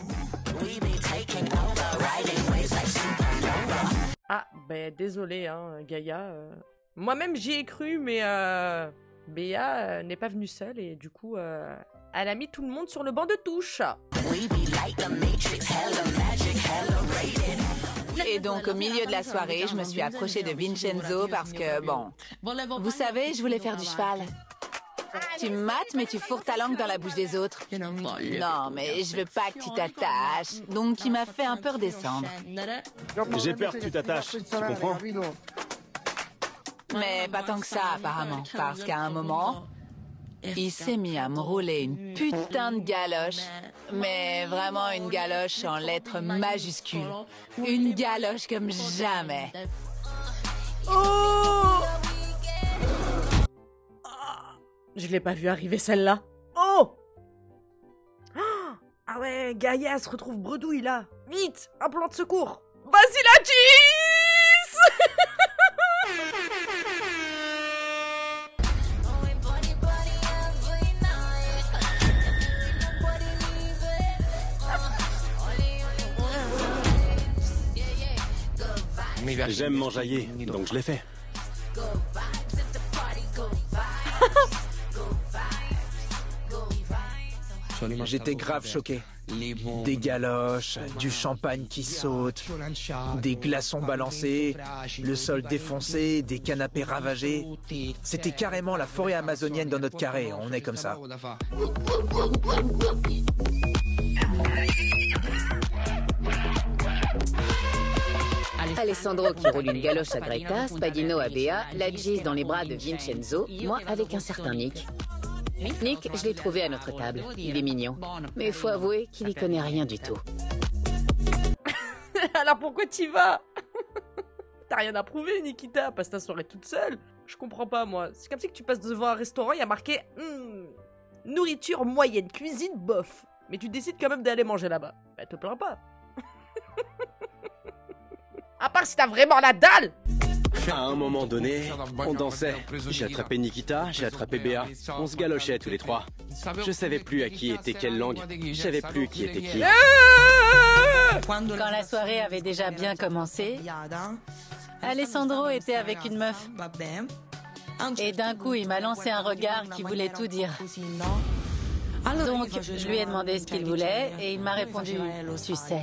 Ah, ben désolé, hein, Gaïa. Moi-même j'y ai cru, mais Béa n'est pas venue seule et du coup, elle a mis tout le monde sur le banc de touche. Et donc, au milieu de la soirée, je me suis approchée de Vincenzo parce que, bon, vous savez, je voulais faire du cheval. Tu me mates, mais tu fourres ta langue dans la bouche des autres. Non, mais je veux pas que tu t'attaches. Donc, il m'a fait un peu redescendre. J'ai peur que tu t'attaches, tu comprends? Mais pas tant que ça, apparemment. Parce qu'à un moment, il s'est mis à me rouler une putain de galoche. Mais vraiment une galoche en lettres majuscules. Une galoche comme jamais. Oh! Je l'ai pas vu arriver celle-là. Oh! Ah ouais, Gaïa se retrouve bredouille là. Vite, un plan de secours. Vas-y la cheese! J'aime m'enjailler, donc je l'ai fait. J'étais grave choqué. Des galoches, du champagne qui saute, des glaçons balancés, le sol défoncé, des canapés ravagés. C'était carrément la forêt amazonienne dans notre carré, on est comme ça. Alessandro qui roule une galoche à Greta, Spadino à Béa, la Gise dans les bras de Vincenzo, moi avec un certain Nick. Nick, je l'ai trouvé à notre table. Il est mignon. Mais faut avouer qu'il y connaît rien du tout. Alors pourquoi t'y vas? T'as rien à prouver, Nikita. Passe ta soirée toute seule. Je comprends pas, moi. C'est comme si que tu passes devant un restaurant, il y a marqué nourriture moyenne, cuisine bof. Mais tu décides quand même d'aller manger là-bas. Bah, te plains pas. À part si t'as vraiment la dalle. À un moment donné, on dansait. J'ai attrapé Nikita, j'ai attrapé Béa. On se galochait tous les trois. Je savais plus à qui était quelle langue. Je savais plus qui était qui. Quand la soirée avait déjà bien commencé, Alessandro était avec une meuf. Et d'un coup, il m'a lancé un regard qui voulait tout dire. Donc, je lui ai demandé ce qu'il voulait et il m'a répondu « Tu sais ».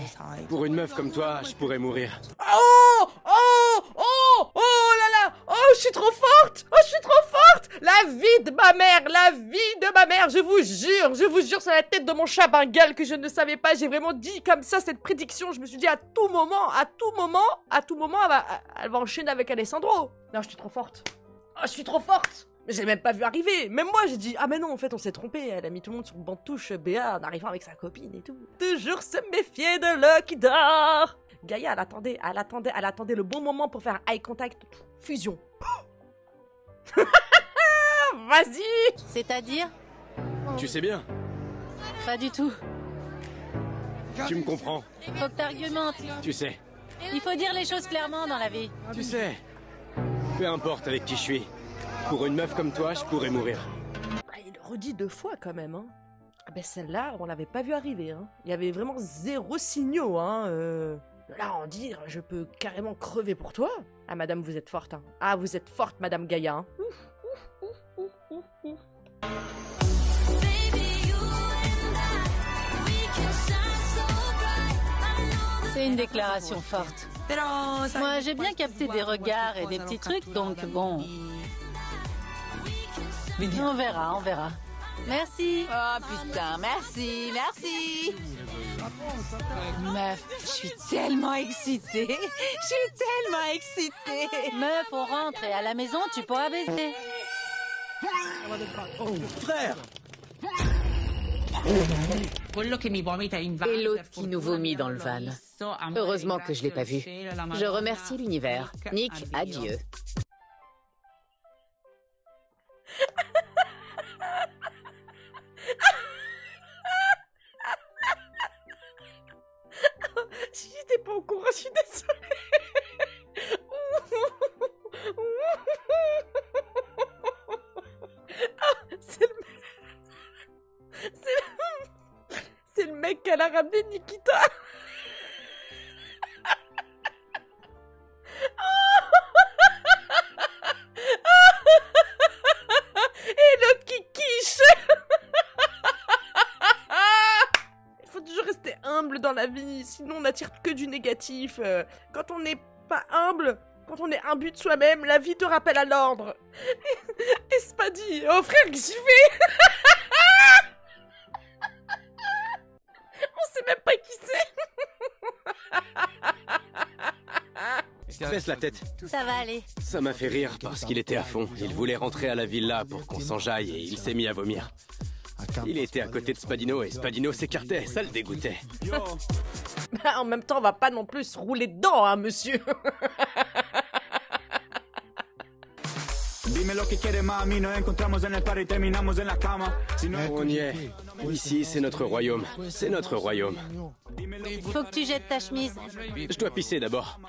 Pour une meuf comme toi, je pourrais mourir. Oh! Oh! Oh! Oh là là! Oh, je suis trop forte! Oh, je suis trop forte! La vie de ma mère! La vie de ma mère! Je vous jure, sur la tête de mon chat bengal que je ne savais pas. J'ai vraiment dit comme ça cette prédiction. Je me suis dit à tout moment, elle va enchaîner avec Alessandro. Non, je suis trop forte. Oh, je suis trop forte! J'ai même pas vu arriver. Même moi, j'ai dit, ah mais non, en fait, on s'est trompé. Elle a mis tout le monde sur le banc de touche Béa en arrivant avec sa copine et tout. Toujours se méfier de Lucky Dor. Gaïa, elle attendait le bon moment pour faire eye contact. Fusion. Vas-y. C'est-à-dire? Tu sais bien. Pas du tout. Tu me comprends. Faut que t'argumentes. Tu sais. Il faut dire les choses clairement dans la vie. Tu sais. Peu importe avec qui je suis. Pour une meuf comme toi, je pourrais mourir. Il redit 2 fois quand même. Hein. Ah ben celle-là, on l'avait pas vu arriver. Hein. Il y avait vraiment 0 signaux. Hein. De là en dire, je peux carrément crever pour toi. Ah madame, vous êtes forte. Hein. Ah, vous êtes forte, madame Gaïa. Hein. C'est une déclaration forte. Moi, j'ai bien capté des regards et des petits trucs, donc bon... On verra, on verra. Merci. Oh putain, merci. Meuf, je suis tellement excitée. Meuf, on rentre et à la maison, tu pourras baiser. Oh, frère! Et l'autre qui nous vomit dans le van. Heureusement que je l'ai pas vu. Je remercie l'univers. Nick, adieu. J'étais pas au courant, je suis désolée. C'est le mec qu'elle a ramené, Nikita. Et l'autre qui quiche. Il faut toujours rester humble dans la vie, sinon on n'attire que du négatif. Quand on n'est pas humble, quand on est imbu de soi-même, la vie te rappelle à l'ordre. Et c'est pas dit. Oh frère, qu'est-ce que tu fais? On sait même pas qui c'est. Baisse la tête. Ça va aller. Ça m'a fait rire parce qu'il était à fond. Il voulait rentrer à la villa pour qu'on s'enjaille et il s'est mis à vomir. Il était à côté de Spadino et Spadino s'écartait, ça le dégoûtait. En même temps, on va pas non plus se rouler dedans, hein, monsieur. On y est. Ici, c'est notre royaume. C'est notre royaume. Faut que tu jettes ta chemise. Je dois pisser d'abord.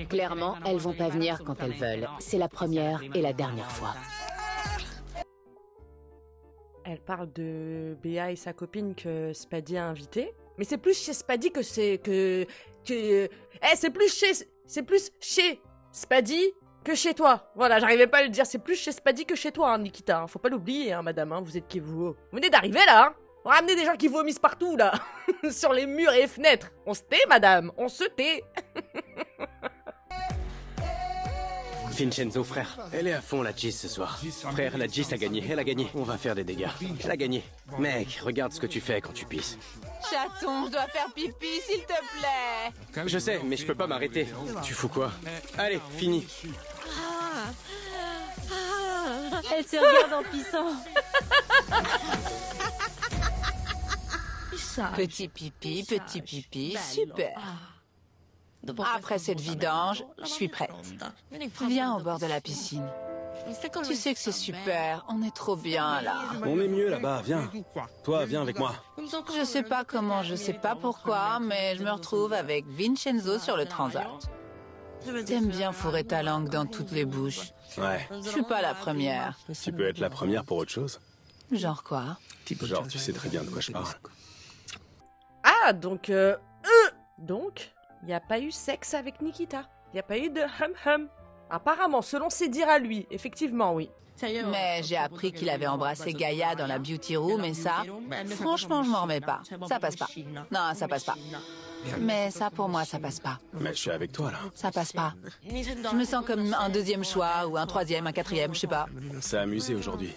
Clairement, elles vont pas venir quand elles veulent. C'est la première et la dernière fois. Elle parle de Béa et sa copine que Spady a invité. Mais c'est plus chez Spady que c'est c'est plus chez Spady que chez toi. Voilà, j'arrivais pas à le dire. C'est plus chez Spady que chez toi, hein, Nikita. Hein. Faut pas l'oublier, hein, madame. Hein. Vous êtes qui vous? Vous venez d'arriver là. Hein. On a ramené des gens qui vomissent partout là, sur les murs et les fenêtres. On se tait, madame. On se tait. Vincenzo, frère, elle est à fond la Gis ce soir. Frère, la Gis a gagné, elle a gagné. On va faire des dégâts. Elle a gagné. Mec, regarde ce que tu fais quand tu pisses. Chaton, je dois faire pipi, s'il te plaît. Je sais, mais je peux pas m'arrêter. Tu fous quoi? Allez, fini. Elle se regarde en pissant. Petit pipi, super. Après cette vidange, je suis prête. Viens au bord de la piscine. Tu sais que c'est super, on est trop bien là. On est mieux là-bas, viens. Toi, viens avec moi. Je sais pas comment, je sais pas pourquoi, mais je me retrouve avec Vincenzo sur le transat. T'aimes bien fourrer ta langue dans toutes les bouches. Ouais. Je suis pas la première. Tu peux être la première pour autre chose. Genre quoi? Genre, tu sais très bien de quoi je parle. Ah, donc, il n'y a pas eu sexe avec Nikita. Il n'y a pas eu de hum-hum. Apparemment, selon ses dires à lui, effectivement, oui. Mais j'ai appris qu'il avait embrassé Gaïa dans la beauty room et ça, franchement, je m'en remets pas. Ça passe pas. Non, ça passe pas. Mais ça, pour moi, ça passe pas. Mais je suis avec toi là. Ça passe pas. Je me sens comme un deuxième choix ou un troisième, un quatrième, je sais pas. On s'est amusé aujourd'hui.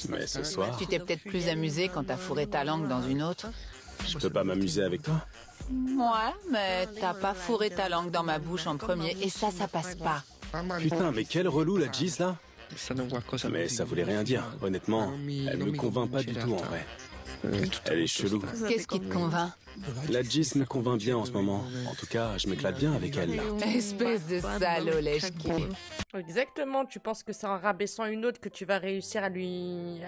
Mais ce soir... Tu t'es peut-être plus amusé quand t'as fourré ta langue dans une autre. Je peux pas m'amuser avec toi? Ouais, mais t'as pas fourré ta langue dans ma bouche en premier et ça passe pas. Putain, mais quel relou la Gis là. Mais ça voulait rien dire. Honnêtement, elle me convainc pas du tout en vrai. Elle est chelou. Qu'est-ce qui te convainc? La Gis me convainc bien en ce moment. En tout cas, je m'éclate bien avec elle là. Espèce de salaud lèche-qui. Exactement, tu penses que c'est en rabaissant une autre que tu vas réussir à lui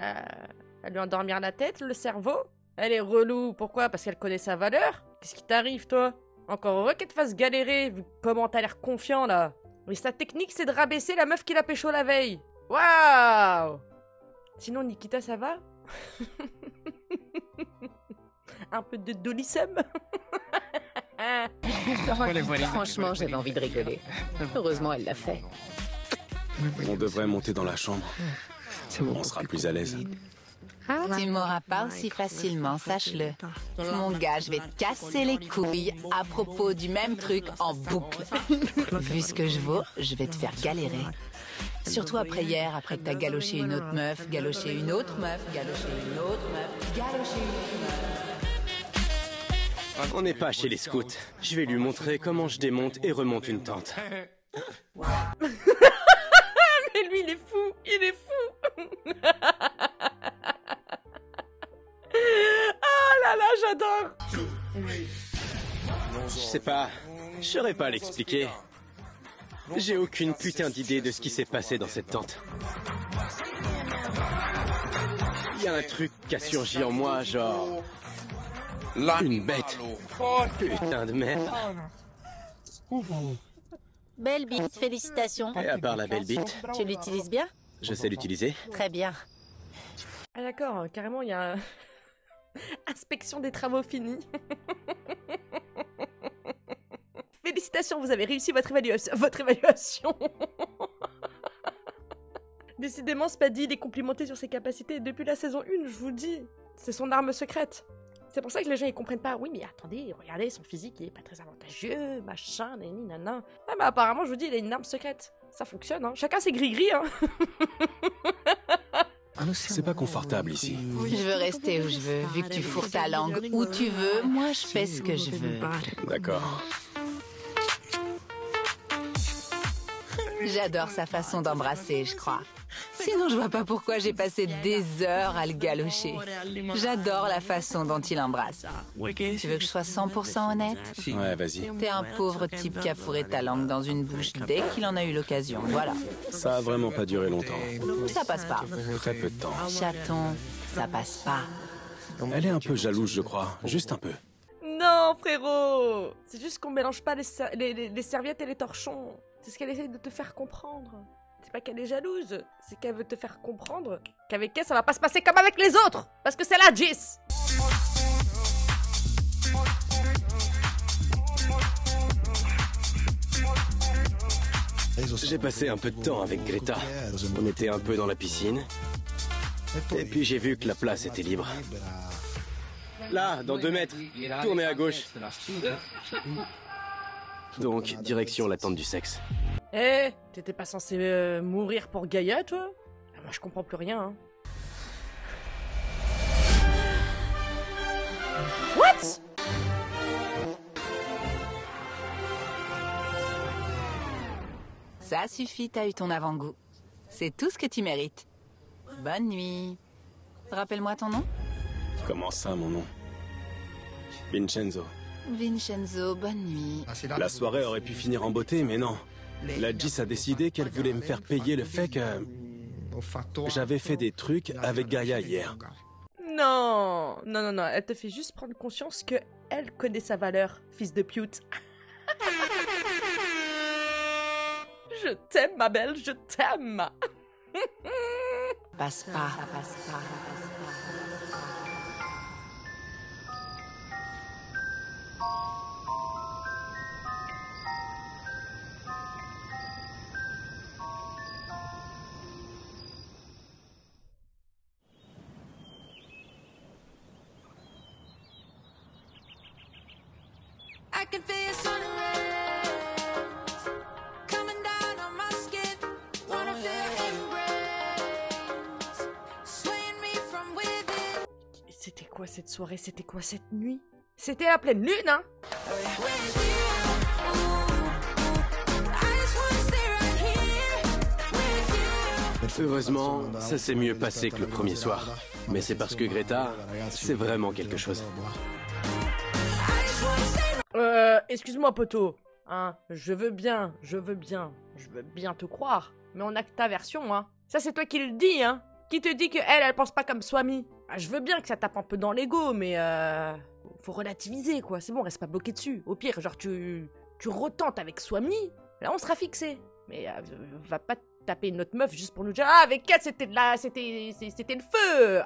endormir la tête, le cerveau? Elle est relou, pourquoi? Parce qu'elle connaît sa valeur? Qu'est-ce qui t'arrive, toi? Encore heureux qu'elle te fasse galérer, vu comment t'as l'air confiant, là. Mais sa technique, c'est de rabaisser la meuf qui l'a pécho la veille. Waouh! Sinon, Nikita, ça va? Un peu de dolissum? Franchement, j'avais envie de rigoler. Heureusement, elle l'a fait. On devrait monter dans la chambre. On sera plus à l'aise. Tu m'auras pas aussi facilement, sache-le. Mon gars, je vais te casser les couilles à propos du même truc en boucle. Vu ce que je vaux, je vais te faire galérer. Surtout après hier, après que t'as galoché une autre meuf, galoché une autre meuf, galoché une autre meuf, galoché une autre meuf. On n'est pas chez les scouts. Je vais lui montrer comment je démonte et remonte une tente. Mais lui, il est fou! Il est fou! Oh là là, j'adore! Je sais pas. Je saurais pas l'expliquer. J'ai aucune putain d'idée de ce qui s'est passé dans cette tente. Il y a un truc qui a surgi en moi, genre... Une bête. Putain de merde. Belle bite, félicitations. Et à part la belle bite, Tu l'utilises bien? je sais l'utiliser. Très bien. Ah d'accord, carrément, il y a... Inspection des travaux finis. Félicitations, vous avez réussi votre évaluation. Décidément, Spady, il est complimenté sur ses capacités depuis la saison 1, je vous le dis. C'est son arme secrète. C'est pour ça que les gens ils comprennent pas. Oui, mais attendez, regardez, son physique il est pas très avantageux, machin, nani, nana. Ah, mais apparemment, je vous dis, il a une arme secrète. Ça fonctionne, hein. Chacun ses gris-gris, hein. C'est pas confortable ici. Je veux rester où je veux, vu que tu fourres ta langue où tu veux, moi je fais ce que je veux. D'accord. J'adore sa façon d'embrasser, je crois. Sinon, je vois pas pourquoi j'ai passé des heures à le galocher. J'adore la façon dont il embrasse. Tu veux que je sois 100% honnête? Ouais, vas-y. T'es un pauvre type qui a fourré ta langue dans une bouche dès qu'il en a eu l'occasion, voilà. Ça a vraiment pas duré longtemps. Ça passe pas. Très peu de temps. Chaton, ça passe pas. Elle est un peu jalouse, je crois. Juste un peu. Non, frérot! C'est juste qu'on mélange pas les serviettes et les torchons. C'est ce qu'elle essaie de te faire comprendre. C'est pas qu'elle est jalouse, c'est qu'elle veut te faire comprendre qu'avec elle, ça va pas se passer comme avec les autres! Parce que c'est la Jis! J'ai passé un peu de temps avec Greta. On était un peu dans la piscine. Et puis j'ai vu que la place était libre. Là, dans 2 mètres, tournez à gauche. Donc, direction la tente du sexe. Eh, t'étais pas censé mourir pour Gaïa, toi? Moi, je comprends plus rien, hein. What? Ça suffit, t'as eu ton avant-goût. C'est tout ce que tu mérites. Bonne nuit. Rappelle-moi ton nom? Comment ça, mon nom? Vincenzo. Vincenzo, bonne nuit. La soirée aurait pu finir en beauté, mais non. La Jis a décidé qu'elle voulait me faire payer le fait que j'avais fait des trucs avec Gaïa hier. Non, non, non, non, elle te fait juste prendre conscience que elle connaît sa valeur, fils de pute. Je t'aime, ma belle, je t'aime. Passe pas, passe pas. I can feel your sun rays coming down on my skin. Wanna feel your embrace swaying me from within. C'était quoi cette soirée? C'était quoi cette nuit? C'était la pleine lune, hein? Heureusement, ça s'est mieux passé que le premier soir. Mais c'est parce que Greta, c'est vraiment quelque chose. Excuse-moi, poteau. Hein, je veux bien te croire. Mais on a que ta version, hein. Ça, c'est toi qui le dis, hein. Qui te dit que elle pense pas comme Swami. Ah, je veux bien que ça tape un peu dans l'ego, mais faut relativiser, quoi. C'est bon, reste pas bloqué dessus. Au pire, genre, tu retentes avec Swami, là, on sera fixé. Mais va pas taper une autre meuf juste pour nous dire « Ah, avec elle, c'était le feu !»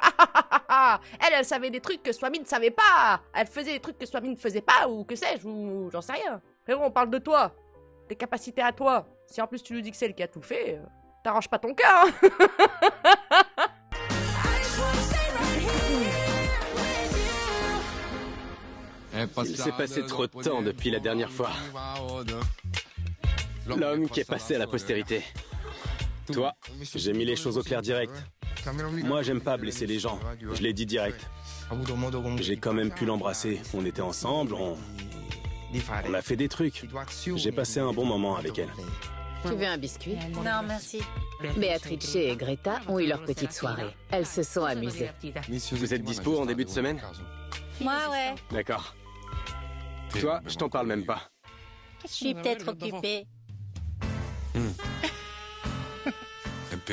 Elle savait des trucs que Swami ne savait pas. Elle faisait des trucs que Swami ne faisait pas, ou que sais-je, ou j'en sais rien. Frérot, on parle de toi, tes capacités à toi. Si en plus tu nous dis que c'est elle qui a tout fait, t'arranges pas ton cœur, hein. Il s'est passé trop de temps depuis la dernière fois. L'homme qui est passé à la postérité. Toi, j'ai mis les choses au clair direct. Moi, j'aime pas blesser les gens. Je l'ai dit direct. J'ai quand même pu l'embrasser. On était ensemble, on a fait des trucs. J'ai passé un bon moment avec elle. Tu veux un biscuit? Non, merci. Béatrice et Greta ont eu leur petite soirée. Elles se sont amusées. Vous êtes dispo en début de semaine? Moi, ouais. D'accord. Toi, je t'en parle même pas. Je suis peut-être occupée.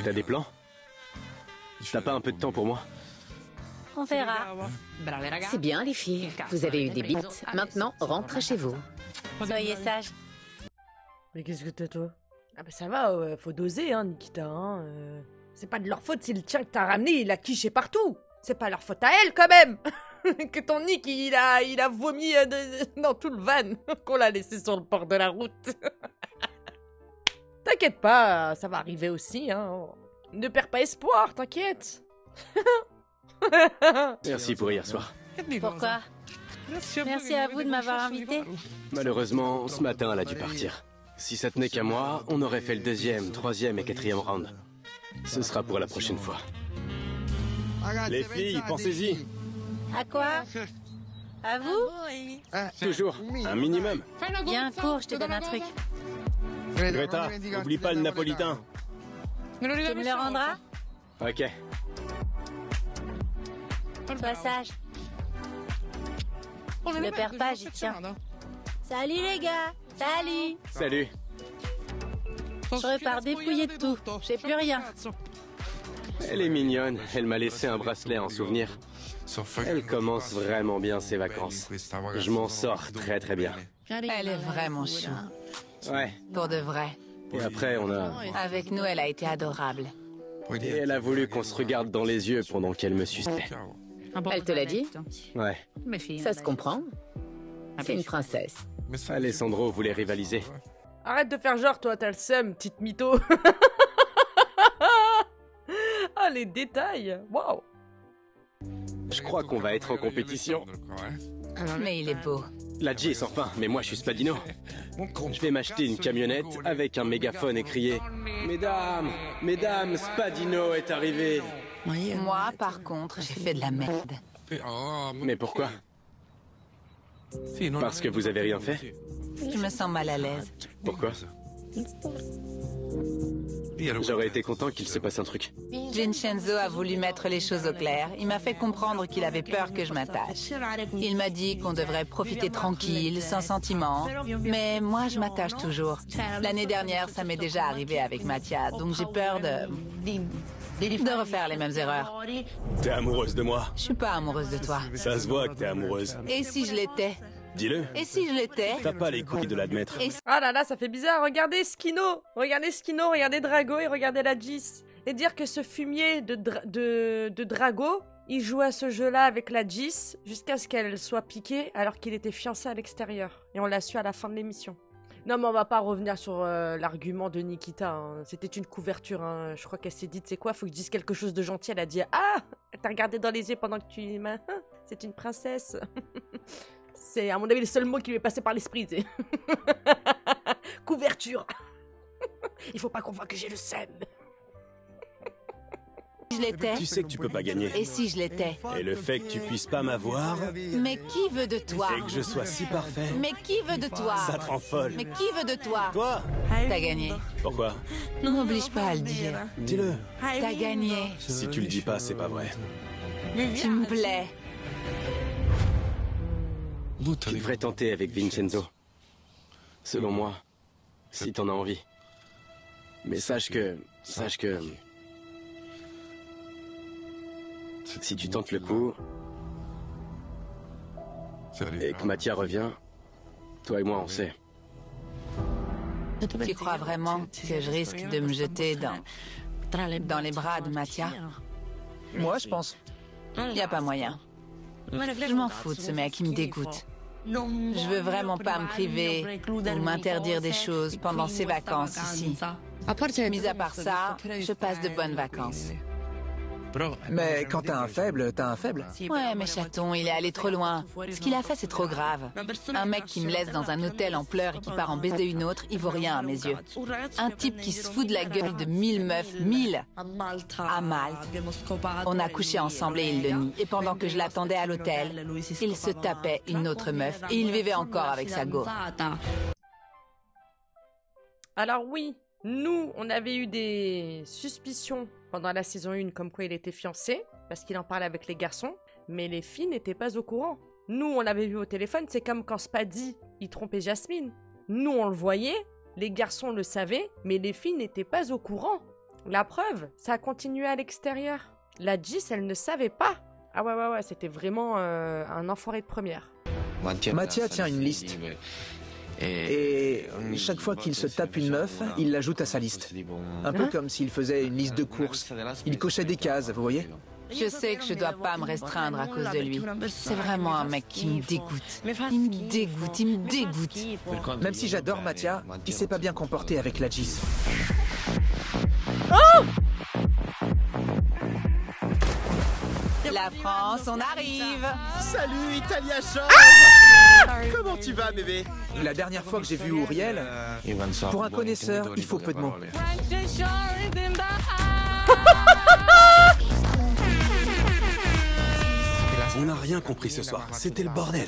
T'as des plans? T'as pas un peu de temps pour moi? On verra. C'est bien, les filles. Vous avez eu des bites. Maintenant, rentrez chez vous. Soyez sages. Mais qu'est-ce que t'as, toi? Ah bah ça va, faut doser, hein, Nikita, hein. C'est pas de leur faute si le tien que t'as ramené, il a quiché partout. C'est pas leur faute à elle, quand même. Que ton Nick, il a vomi dans tout le van qu'on l'a laissé sur le bord de la route. T'inquiète pas, ça va arriver aussi, hein. Ne perds pas espoir, t'inquiète. Merci pour hier soir. Pourquoi? Merci à vous de m'avoir invité. Malheureusement, ce matin, elle a dû partir. Si ça tenait qu'à moi, on aurait fait le 2e, 3e et 4e round. Ce sera pour la prochaine fois. Les filles, pensez-y. À quoi? À vous? Toujours, un minimum. Viens, cours, je te donne un truc. Greta, oublie pas le napolitain. Tu me le rendras? Ok. Sois sage. Le perds pas, j'y tiens. Salut les gars. Salut. Salut. Je repars dépouillé de tout. J'ai plus rien. Elle est mignonne. Elle m'a laissé un bracelet en souvenir. Elle commence vraiment bien ses vacances. Je m'en sors très très bien. Elle est vraiment chou. Ouais. Pour de vrai. Et après, on a... Avec nous, elle a été adorable. Et elle a voulu qu'on se regarde dans les yeux pendant qu'elle me suçait. Elle te l'a dit? Ouais. Ça se comprend. C'est une princesse. Alessandro voulait rivaliser. Arrête de faire genre, toi, t'as le seum, petite mytho. Ah, les détails. Waouh. Je crois qu'on va être en compétition. Mais il est beau. La Gis, enfin, mais moi je suis Spadino. Je vais m'acheter une camionnette avec un mégaphone et crier « Mesdames, mesdames, Spadino est arrivé !» Moi, par contre, j'ai fait de la merde. Mais pourquoi? Parce que vous avez rien fait? Je me sens mal à l'aise. Pourquoi? J'aurais été content qu'il se passe un truc. Vincenzo a voulu mettre les choses au clair. Il m'a fait comprendre qu'il avait peur que je m'attache. Il m'a dit qu'on devrait profiter tranquille, sans sentiment. Mais moi, je m'attache toujours. L'année dernière, ça m'est déjà arrivé avec Mattia, donc j'ai peur de refaire les mêmes erreurs. T'es amoureuse de moi? Je suis pas amoureuse de toi. Ça se voit que t'es amoureuse. Et si je l'étais? Dis-le. Et si je l'étais? T'as pas les couilles de l'admettre. Ah là là, ça fait bizarre. Regardez Skino, regardez Drago et regardez la Gis. Et dire que ce fumier de Drago, il joue à ce jeu-là avec la Gis jusqu'à ce qu'elle soit piquée alors qu'il était fiancé à l'extérieur. Et on l'a su à la fin de l'émission. Non mais on va pas revenir sur l'argument de Nikita, hein. C'était une couverture, hein. Je crois qu'elle s'est dit, tu sais quoi, faut que je dise quelque chose de gentil. Elle a dit, ah, elle t'a regardé dans les yeux pendant que tu... C'est une princesse. C'est à mon avis le seul mot qui lui est passé par l'esprit. Couverture. Il faut pas qu'on voit que j'ai le seum. Si je l'étais? Tu sais que tu peux pas gagner. Et si je l'étais? Et le fait que tu puisses pas m'avoir... Mais qui veut de toi? Et que je sois si parfait... Mais qui veut de toi? Ça te rend folle. Mais qui veut de toi? Toi? T'as gagné. Pourquoi? Ne m'oblige pas à le dire. Dis-le. T'as gagné. Si tu le dis pas, c'est pas vrai. Tu me plais. Tu devrais tenter avec Vincenzo. Selon moi, si t'en as envie. Mais sache que... Si tu tentes le coup... Et que Mattia revient... Toi et moi, on sait. Tu crois vraiment que je risque de me jeter dans les bras de Mattia? Moi, je pense. Y a pas moyen. Je m'en fous de ce mec, il me dégoûte. Je veux vraiment pas me priver ou m'interdire des choses pendant ces vacances ici. Mis à part ça, je passe de bonnes vacances. Mais quand t'as un faible, t'as un faible. Ouais, mais chaton, il est allé trop loin. Ce qu'il a fait, c'est trop grave. Un mec qui me laisse dans un hôtel en pleurs et qui part en baiser une autre, il vaut rien à mes yeux. Un type qui se fout de la gueule de 1000 meufs, 1000 à Malte. On a couché ensemble et il le nie. Et pendant que je l'attendais à l'hôtel, il se tapait une autre meuf et il vivait encore avec sa go. Alors oui, nous, on avait eu des suspicions pendant la saison 1 comme quoi il était fiancé, parce qu'il en parlait avec les garçons, mais les filles n'étaient pas au courant. Nous, on l'avait vu au téléphone, c'est comme quand Spadi, il trompait Jasmine. Nous, on le voyait, les garçons le savaient, mais les filles n'étaient pas au courant. La preuve, ça a continué à l'extérieur. La Gis, elle ne savait pas. Ah ouais, c'était vraiment un enfoiré de première. Mattia tient une liste. Et chaque fois qu'il se tape une meuf, il l'ajoute à sa liste. Un peu comme s'il faisait une liste de courses. Il cochait des cases, vous voyez? Je sais que je dois pas me restreindre à cause de lui. C'est vraiment un mec qui me dégoûte. Il me dégoûte. Même si j'adore Mattia, il s'est pas bien comporté avec la Gis. Oh! La France, on arrive! Salut Italia Shore! Comment tu vas, bébé? La dernière fois que j'ai vu Uriel, pour un connaisseur, il faut peu de mots. On n'a rien compris ce soir. C'était le bordel.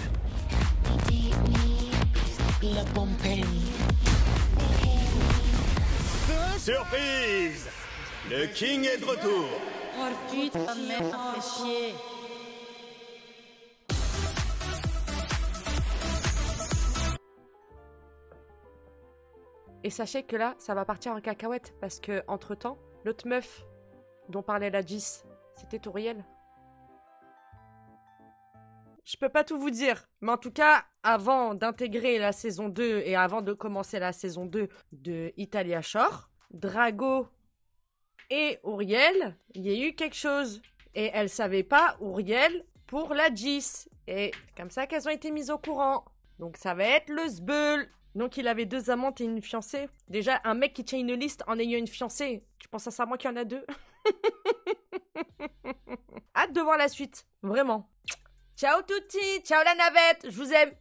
Surprise! Le King est de retour! Oh putain, merde, fais chier. Et sachez que là, ça va partir en cacahuète, parce que entre-temps, l'autre meuf dont parlait la Gis, c'était Auriel. Je peux pas tout vous dire, mais en tout cas, avant d'intégrer la saison 2 et avant de commencer la saison 2 de Italia Shore, Drago et Auriel, il y a eu quelque chose. Et elle savait pas Auriel pour la Gis. Et c'est comme ça qu'elles ont été mises au courant. Donc ça va être le zbeul. Donc il avait 2 amantes et une fiancée. Déjà, un mec qui tient une liste en ayant une fiancée. Tu penses à ça, moi qu'il y en a 2? Hâte de voir la suite. Vraiment. Ciao tutti, ciao la navette, je vous aime.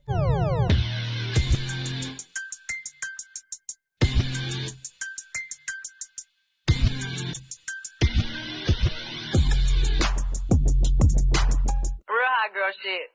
Real hot girl shit.